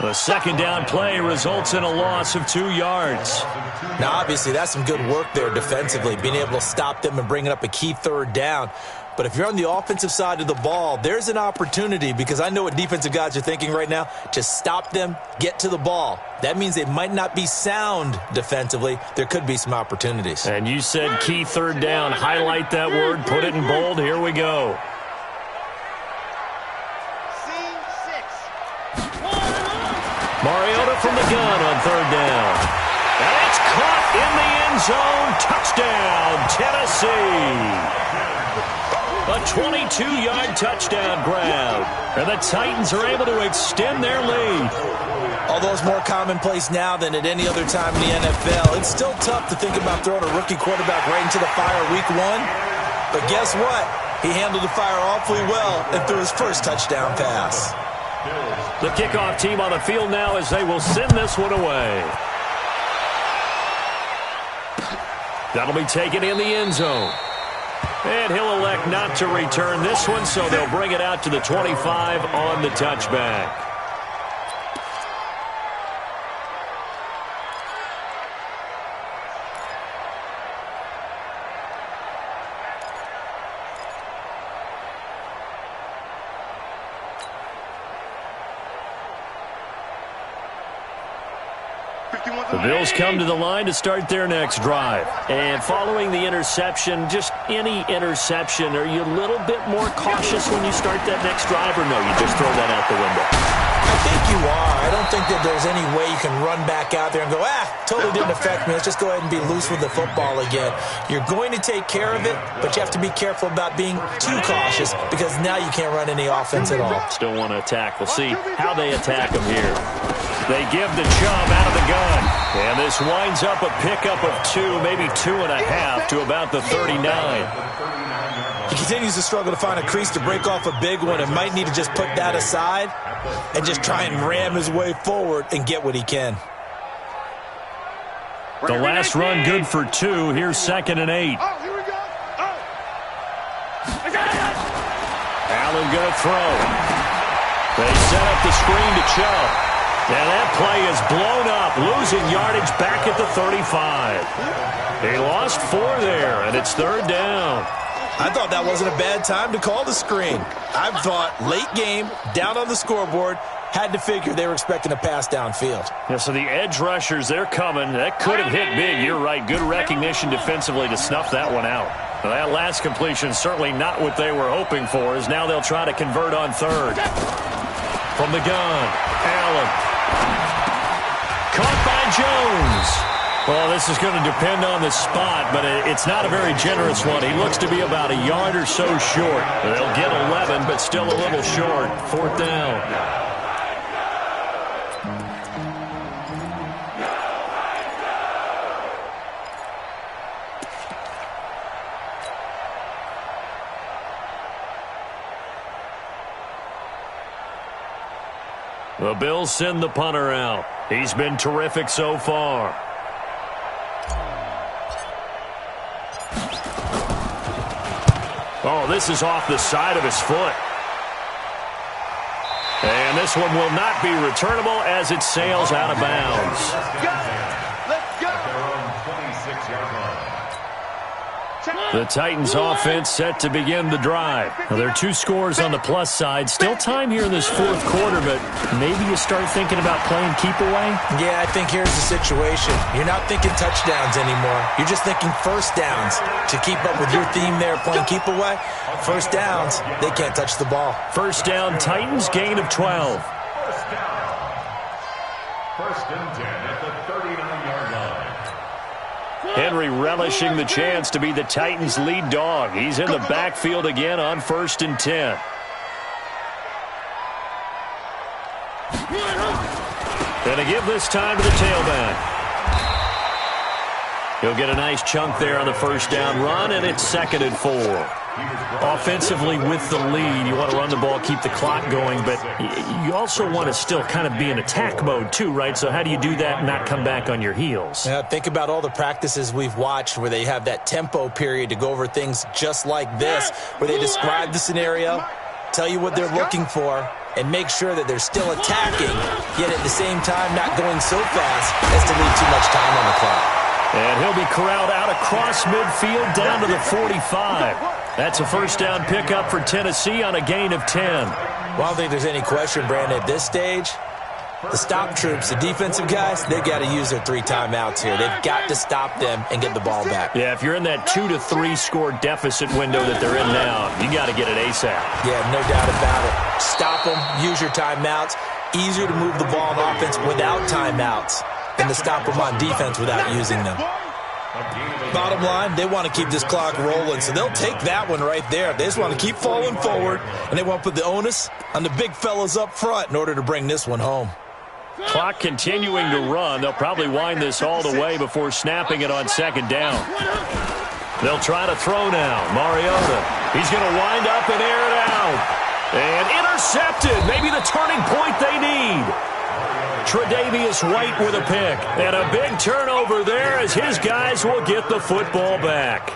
The second down play results in a loss of 2 yards. Now, obviously, that's some good work there defensively, being able to stop them and bringing up a key third down. But if you're on the offensive side of the ball, there's an opportunity, because I know what defensive guys are thinking right now, to stop them, get to the ball. That means they might not be sound defensively. There could be some opportunities. And you said key third down. Highlight that word, put it in bold. Here we go. Mariota from the gun on third down. And it's caught in the end zone. Touchdown, Tennessee. A 22-yard touchdown grab. And the Titans are able to extend their lead. Although it's more commonplace now than at any other time in the NFL, it's still tough to think about throwing a rookie quarterback right into the fire week 1. But guess what? He handled the fire awfully well and threw his first touchdown pass. The kickoff team on the field now as they will send this one away. That'll be taken in the end zone. And he'll elect not to return this one, so they'll bring it out to the 25 on the touchback. The Bills come to the line to start their next drive. And following the interception, just any interception, are you a little bit more cautious when you start that next drive, or no, you just throw that out the window? I think you are. I don't think that there's any way you can run back out there and go, totally didn't affect me. Let's just go ahead and be loose with the football again. You're going to take care of it, but you have to be careful about being too cautious, because now you can't run any offense at all. Still want to attack. We'll see how they attack them here. They give the Chubb out of the gun. And this winds up a pickup of 2, maybe 2.5 to about the 39. He continues to struggle to find a crease to break off a big one, and might need to just put that aside and just try and ram his way forward and get what he can. The last run good for 2. Here's 2nd and 8. Oh, here we go. Oh. Allen going to throw. They set up the screen to Chubb. And that play is blown up, losing yardage back at the 35. They lost 4 there, and it's 3rd down. I thought that wasn't a bad time to call the screen. I thought late game, down on the scoreboard, had to figure they were expecting a pass downfield. Yeah, so the edge rushers, they're coming. That could have hit big. You're right. Good recognition defensively to snuff that one out. Well, that last completion certainly not what they were hoping for, as now they'll try to convert on 3rd. From the gun, Allen. Caught by Jones. Well, this is going to depend on the spot, but it's not a very generous one. He looks to be about a yard or so short. They'll get 11, but still a little short. 4th down. The Bills send the punter out. He's been terrific so far. Oh, this is off the side of his foot. And this one will not be returnable as it sails out of bounds. Let's go. The Titans offense set to begin the drive. Now, there are 2 scores on the plus side. Still time here in this 4th quarter, but maybe you start thinking about playing keep away? Yeah, I think here's the situation. You're not thinking touchdowns anymore. You're just thinking first downs. To keep up with your theme there, playing keep away, first downs, they can't touch the ball. First down, Titans, gain of 12. First down. 1st and 10 at the 39-yard line. Henry relishing the chance to be the Titans' lead dog. He's in the backfield again on 1st and 10. Going to give this time to the tailback. He'll get a nice chunk there on the first down run, and it's 2nd and 4. Offensively with the lead, you want to run the ball, keep the clock going, but you also want to still kind of be in attack mode too, right? So how do you do that and not come back on your heels? Yeah, think about all the practices we've watched where they have that tempo period to go over things just like this, where they describe the scenario, tell you what they're looking for, and make sure that they're still attacking, yet at the same time not going so fast as to leave too much time on the clock. And he'll be corralled out across midfield down to the 45. That's a first down pickup for Tennessee on a gain of 10. Well, I don't think there's any question, Brandon, at this stage. The stop troops, the defensive guys, they've got to use their 3 timeouts here. They've got to stop them and get the ball back. Yeah, if you're in that 2 to 3 score deficit window that they're in now, you got to get it ASAP. Yeah, no doubt about it. Stop them, use your timeouts. Easier to move the ball on offense without timeouts than to stop them on defense without using them. Bottom line, they want to keep this clock rolling, so they'll take that one right there. They just want to keep falling forward, and they want to put the onus on the big fellas up front in order to bring this one home. Clock continuing to run. They'll probably wind this all the way before snapping it on second down. They'll try to throw now. Mariota. He's going to wind up and air it out. And intercepted. Maybe the turning point they need. Tre'Davious White with a pick. And a big turnover there as his guys will get the football back.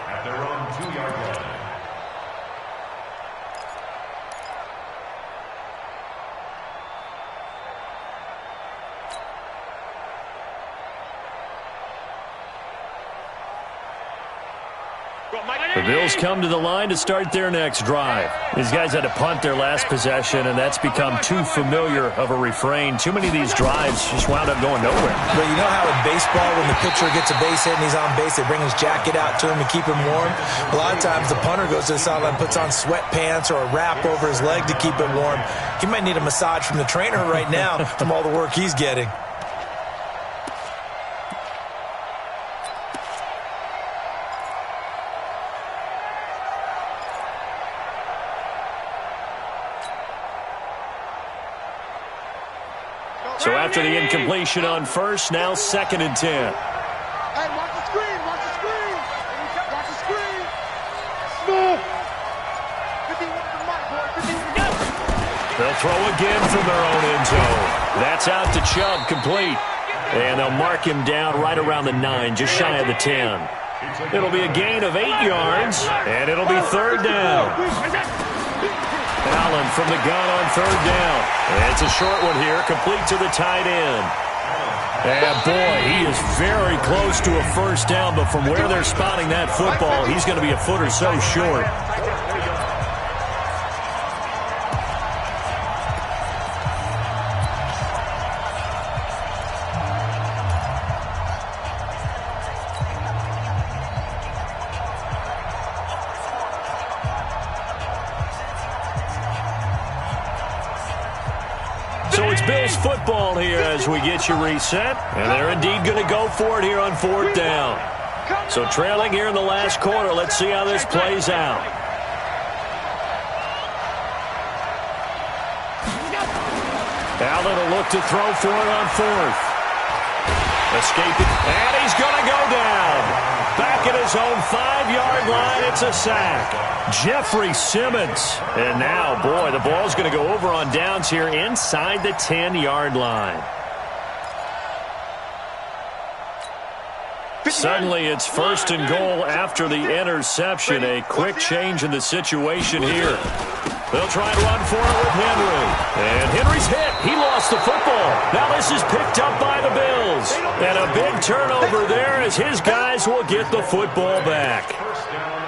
The Bills come to the line to start their next drive. These guys had to punt their last possession, and that's become too familiar of a refrain. Too many of these drives just wound up going nowhere. But you know how in baseball, when the pitcher gets a base hit and he's on base, they bring his jacket out to him to keep him warm? A lot of times the punter goes to the sideline, puts on sweatpants or a wrap over his leg to keep it warm. He might need a massage from the trainer right now from all the work he's getting. So after the incompletion on first, now 2nd and 10. Hey, watch the screen, watch the screen. Watch the screen. Smooth. 51 to Mike, boy. They'll throw again from their own end zone. That's out to Chubb, complete. And they'll mark him down right around the 9, just shy of the 10. It'll be a gain of 8 yards, and it'll be 3rd down. Allen from the gun on 3rd down. And it's a short one here, complete to the tight end. And boy, he is very close to a first down, but from where they're spotting that football, he's going to be a foot or so short. So it's Bills football here as we get you reset. And they're indeed going to go for it here on 4th down. So trailing here in the last quarter. Let's see how this plays out. Allen will look to throw for it on 4th. Escaping. And he's going to go down. Back at his own 5-yard line, it's a sack. Jeffrey Simmons. And now, boy, the ball's going to go over on downs here inside the 10-yard line. Suddenly, it's 1st and goal after the interception. A quick change in the situation here. They'll try and run for it with Henry. And Henry's hit. He lost the football. Now this is picked up by the Bills. And a big turnover there as his guys will get the football back.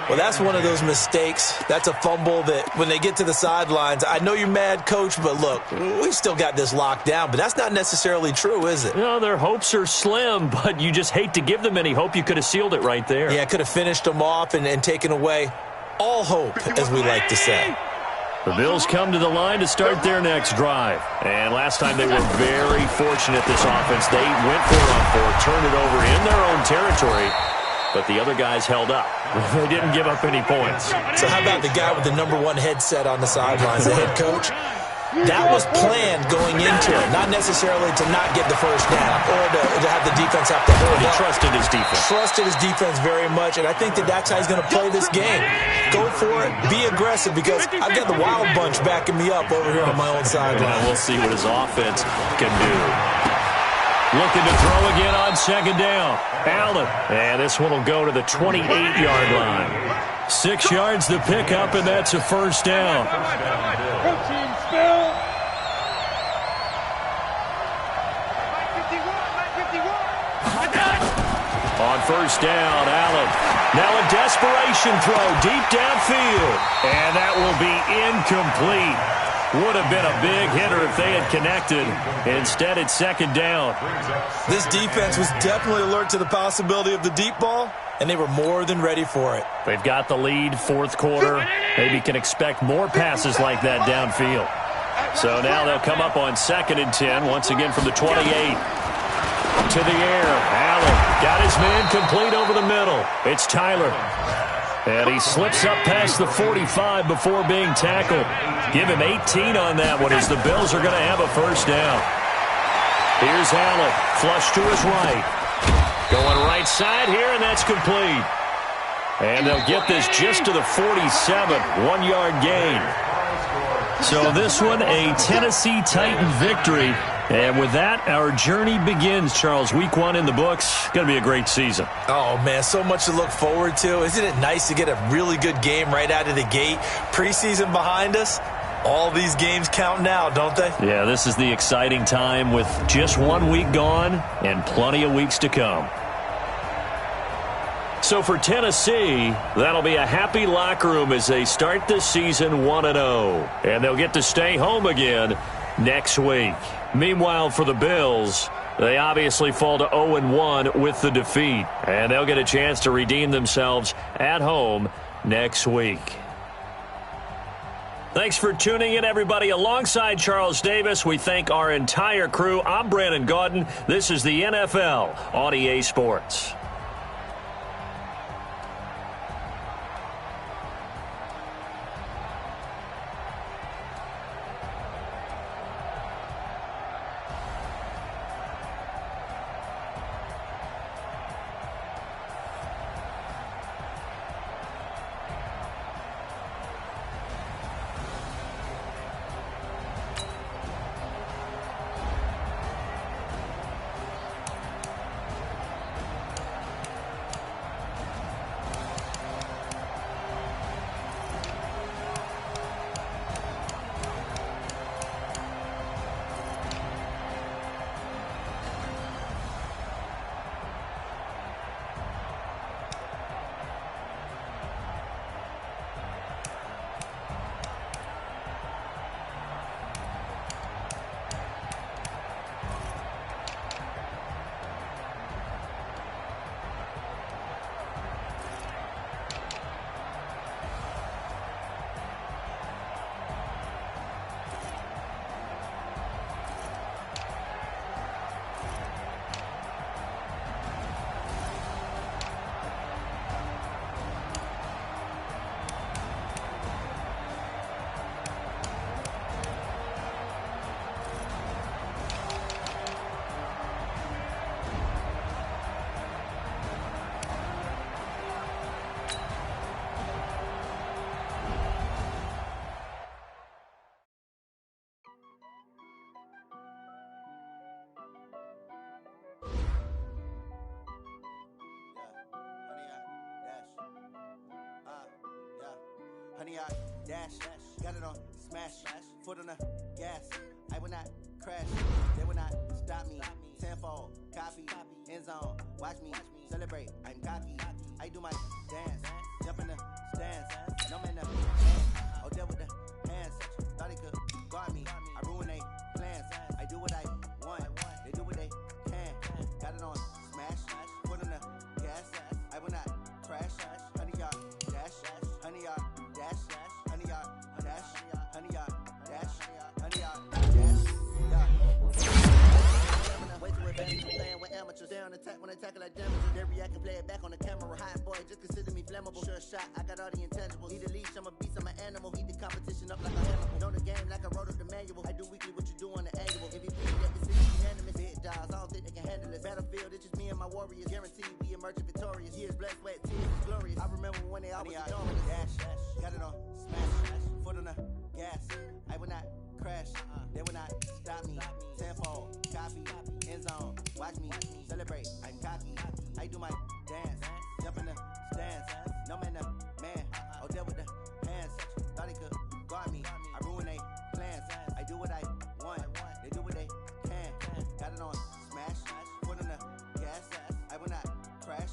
Well, that's one of those mistakes. That's a fumble that when they get to the sidelines, I know you're mad, Coach, but look, we still got this locked down. But that's not necessarily true, is it? No, their hopes are slim, but you just hate to give them any hope. You could have sealed it right there. Yeah, could have finished them off and taken away all hope, as we like to say. The Bills come to the line to start their next drive. And last time they were very fortunate, this offense. They went for it on 4th, turned it over in their own territory, but the other guys held up. They didn't give up any points. So how about the guy with the #1 headset on the sidelines, the head coach? That was planned going into it, not necessarily to not get the first down or to have the defense have to hold He up. trusted his defense. Trusted his defense very much, and I think that's how he's going to play this game. Go for it, be aggressive, because I've got the wild bunch backing me up over here on my own sideline. And we'll see what his offense can do. Looking to throw again on 2nd down. Allen. And this one will go to the 28-yard line. 6 yards the pickup, and that's a first down. On first down, Allen. Now a desperation throw deep downfield. And that will be incomplete. Would have been a big hitter if they had connected. Instead, it's second down. This defense was definitely alert to the possibility of the deep ball, and they were more than ready for it. They've got the lead, fourth quarter. Maybe can expect more passes like that downfield. So now they'll come up on 2nd and 10, once again from the 28. To the air, Allen got his man complete over the middle. It's Tyler. And he slips up past the 45 before being tackled. Give him 18 on that one as the Bills are going to have a first down. Here's Allen, flush to his right. Going right side here, and that's complete. And they'll get this just to the 47, 1-yard gain. So this one, a Tennessee Titan victory. And with that, our journey begins, Charles. Week 1 in the books. Going to be a great season. Oh, man, so much to look forward to. Isn't it nice to get a really good game right out of the gate? Preseason behind us. All these games count now, don't they? Yeah, this is the exciting time with just 1 week gone and plenty of weeks to come. So for Tennessee, that'll be a happy locker room as they start this season 1-0. And they'll get to stay home again next week. Meanwhile, for the Bills, they obviously fall to 0-1 with the defeat. And they'll get a chance to redeem themselves at home next week. Thanks for tuning in, everybody. Alongside Charles Davis, we thank our entire crew. I'm Brandon Gaudin. This is the NFL on EA Sports. Honey, I dash, got it on smash, foot on the gas. I will not crash, they will not stop me. Tenfold, copy, end zone, watch me celebrate. I'm cocky, I do my dance, jump in the stands. No man up, oh deal with the hands. Thought he could guard me, I ruin they plans. I do what I want, they do what they can. Got it on smash, foot on the gas. I will not crash, honey, y'all dash, honey, y'all. Dash, honey, y'all, dash, honey, y'all, dash, honey, y'all, dash, yeah. Way too advanced, playing with amateurs. Stay on attack when I tackle like damages. They react and play it back on the camera. Hot boy, just consider me flammable. Sure shot, I got all the intangibles. Need a leash, I'm a beast, I'm an animal. Heat the competition up like a animal. Know the game like I wrote up the manual. I do weekly what you do on the annual. MVP, that decision unanimous. Big dogs, I don't think they can handle it. Battlefield, it's just me and my warriors. Guaranteed we emerge victorious. Years, blood, sweat, tears, it's glorious. I remember when they always ignored me. Dash, got it on smash, foot on the gas. I will not crash, they will not stop me. Tenfold, copy, end zone, watch me celebrate. I'm cocky, I do my dance, jump in the stands. No man up, man, oh deal with the hands. Thought he could guard me, I ruin they plans. I do what I want, they do what they can. Got it on smash, foot on the gas. I will not crash.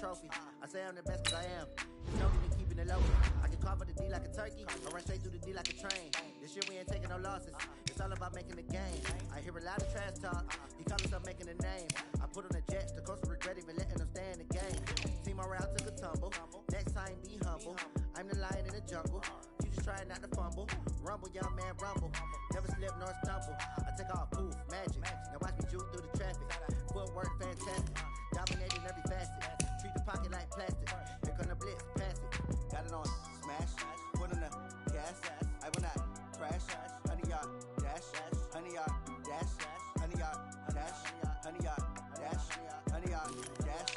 trophy. I say I'm the best cause I am. There's no need in keeping it low. I can carve up the D like a turkey, or run straight through the D like a train. This year we ain't taking no losses. It's all about making the game. I hear a lot of trash talk. He call himself making a name. I put on the Jets, the coach will regret even letting them stay in the game. Team around took a tumble. Next time be humble. I'm the lion in the jungle. You just try not to fumble. Rumble, young man, rumble. Never slip nor stumble. I take off, poof, magic. Now watch me juke through the traffic. Footwork fantastic. Dominating every facet. Treat the pocket like plastic. Here come the blitz, pass it. Got it on smash. Put on the gas. I will not crash. 100-yard dash. 100-yard dash. 100-yard dash. 100-yard dash. 100-yard dash.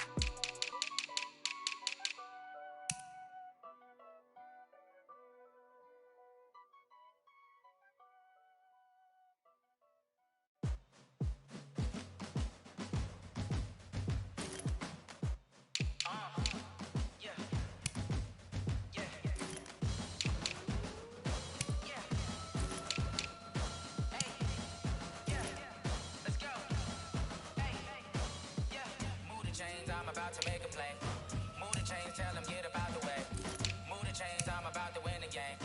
I'm about to make a play. Move the chains, tell them get up out the way. Move the chains, I'm about to win the game.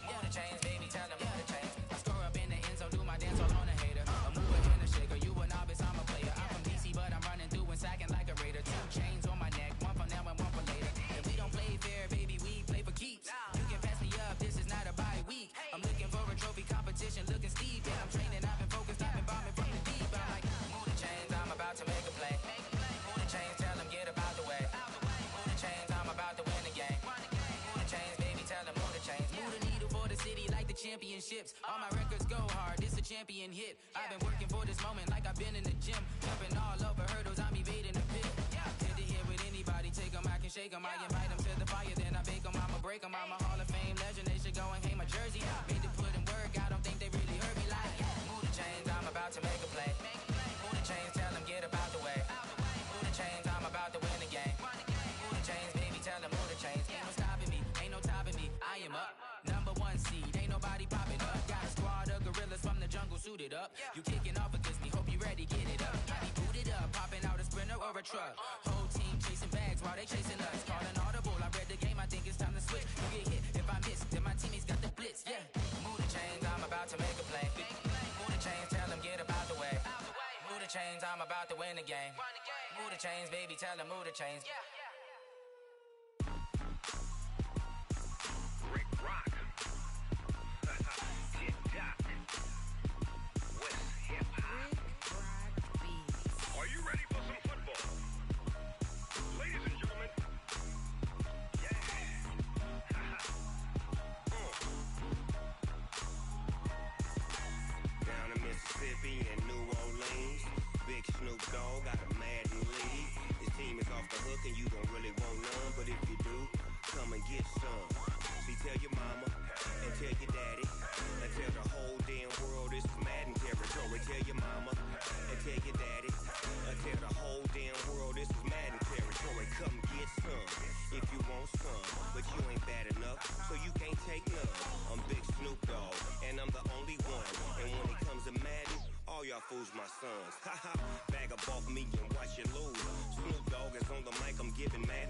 Move the chains, baby, tell them move the chains. I score up in the end zone, do my dance all on a hater. A mover and a shaker, you a novice, I'm a player. I'm from DC, but I'm running through and sacking like a raider. 2 chains on my neck, one for now and one for later. If we don't play fair, baby, we play for keeps. You can pass me up, this is not a bye week. I'm looking for a trophy competition, looking steep. Yeah, I'm training, I've been focused, I've been bombing from the deep. I'm like, move the chains, I'm about to make a play. Move the chains, tell them get up out the way. Move the chains, I'm about to win the game. Move the chains, baby, tell them move the chains. Move the needle for the city like the championships. All my records go hard, this a champion hit. I've been working for this moment like I've been in the gym. Jumping all over hurdles, I'm evading the pit. Hit to hit with anybody, take them, I can shake them. I invite them to the fire, then I bake them, I'ma break them. I'm a Hall of Fame legend, they should go and hang my jersey. Made to put in work, I don't think they really heard me like. Move the chains, I'm about to make a play. Move the chains, tell them get up out the way. Move the chains, I'm about to win the game. Move the chains, baby, tell them move the chains. Ain't no stopping me, ain't no topping me. I am up, #1 seed, ain't nobody popping up. Got a squad of gorillas from the jungle suited up. You kicking off against me, hope you ready, get it up. I be booted up, popping out a sprinter or a truck. Whole team chasing bags while they chasing us. Calling audible, I read the game, I think it's time to switch. You get hit, if I miss, then my teammates got the blitz, yeah. Move the chains, I'm about to make a play. Move the chains, tell them get up out the way. Move the chains, I'm about to win the game. Move the chains, baby, tell them move the chains. Rick Rock. TikTok. West Hip Hop. Are you ready for some football? Ladies and gentlemen. Yeah. Down in Mississippi and New Orleans, Big Snoop Dogg got a Madden lead. His team is off the hook and you don't really want none, but if you do, come and get some. See, tell your mama and tell your daddy and tell the whole damn world this is Madden territory. Tell your mama and tell your daddy and tell the whole damn world this is Madden territory. Come get some if you want some, but you ain't bad enough, so you can't take none. I'm Big Snoop Dogg and I'm the only one. And when it comes to Madden, all y'all fools my sons. Haha, bag up off me and watch you lose. Snoop Dogg is on the mic, I'm giving mad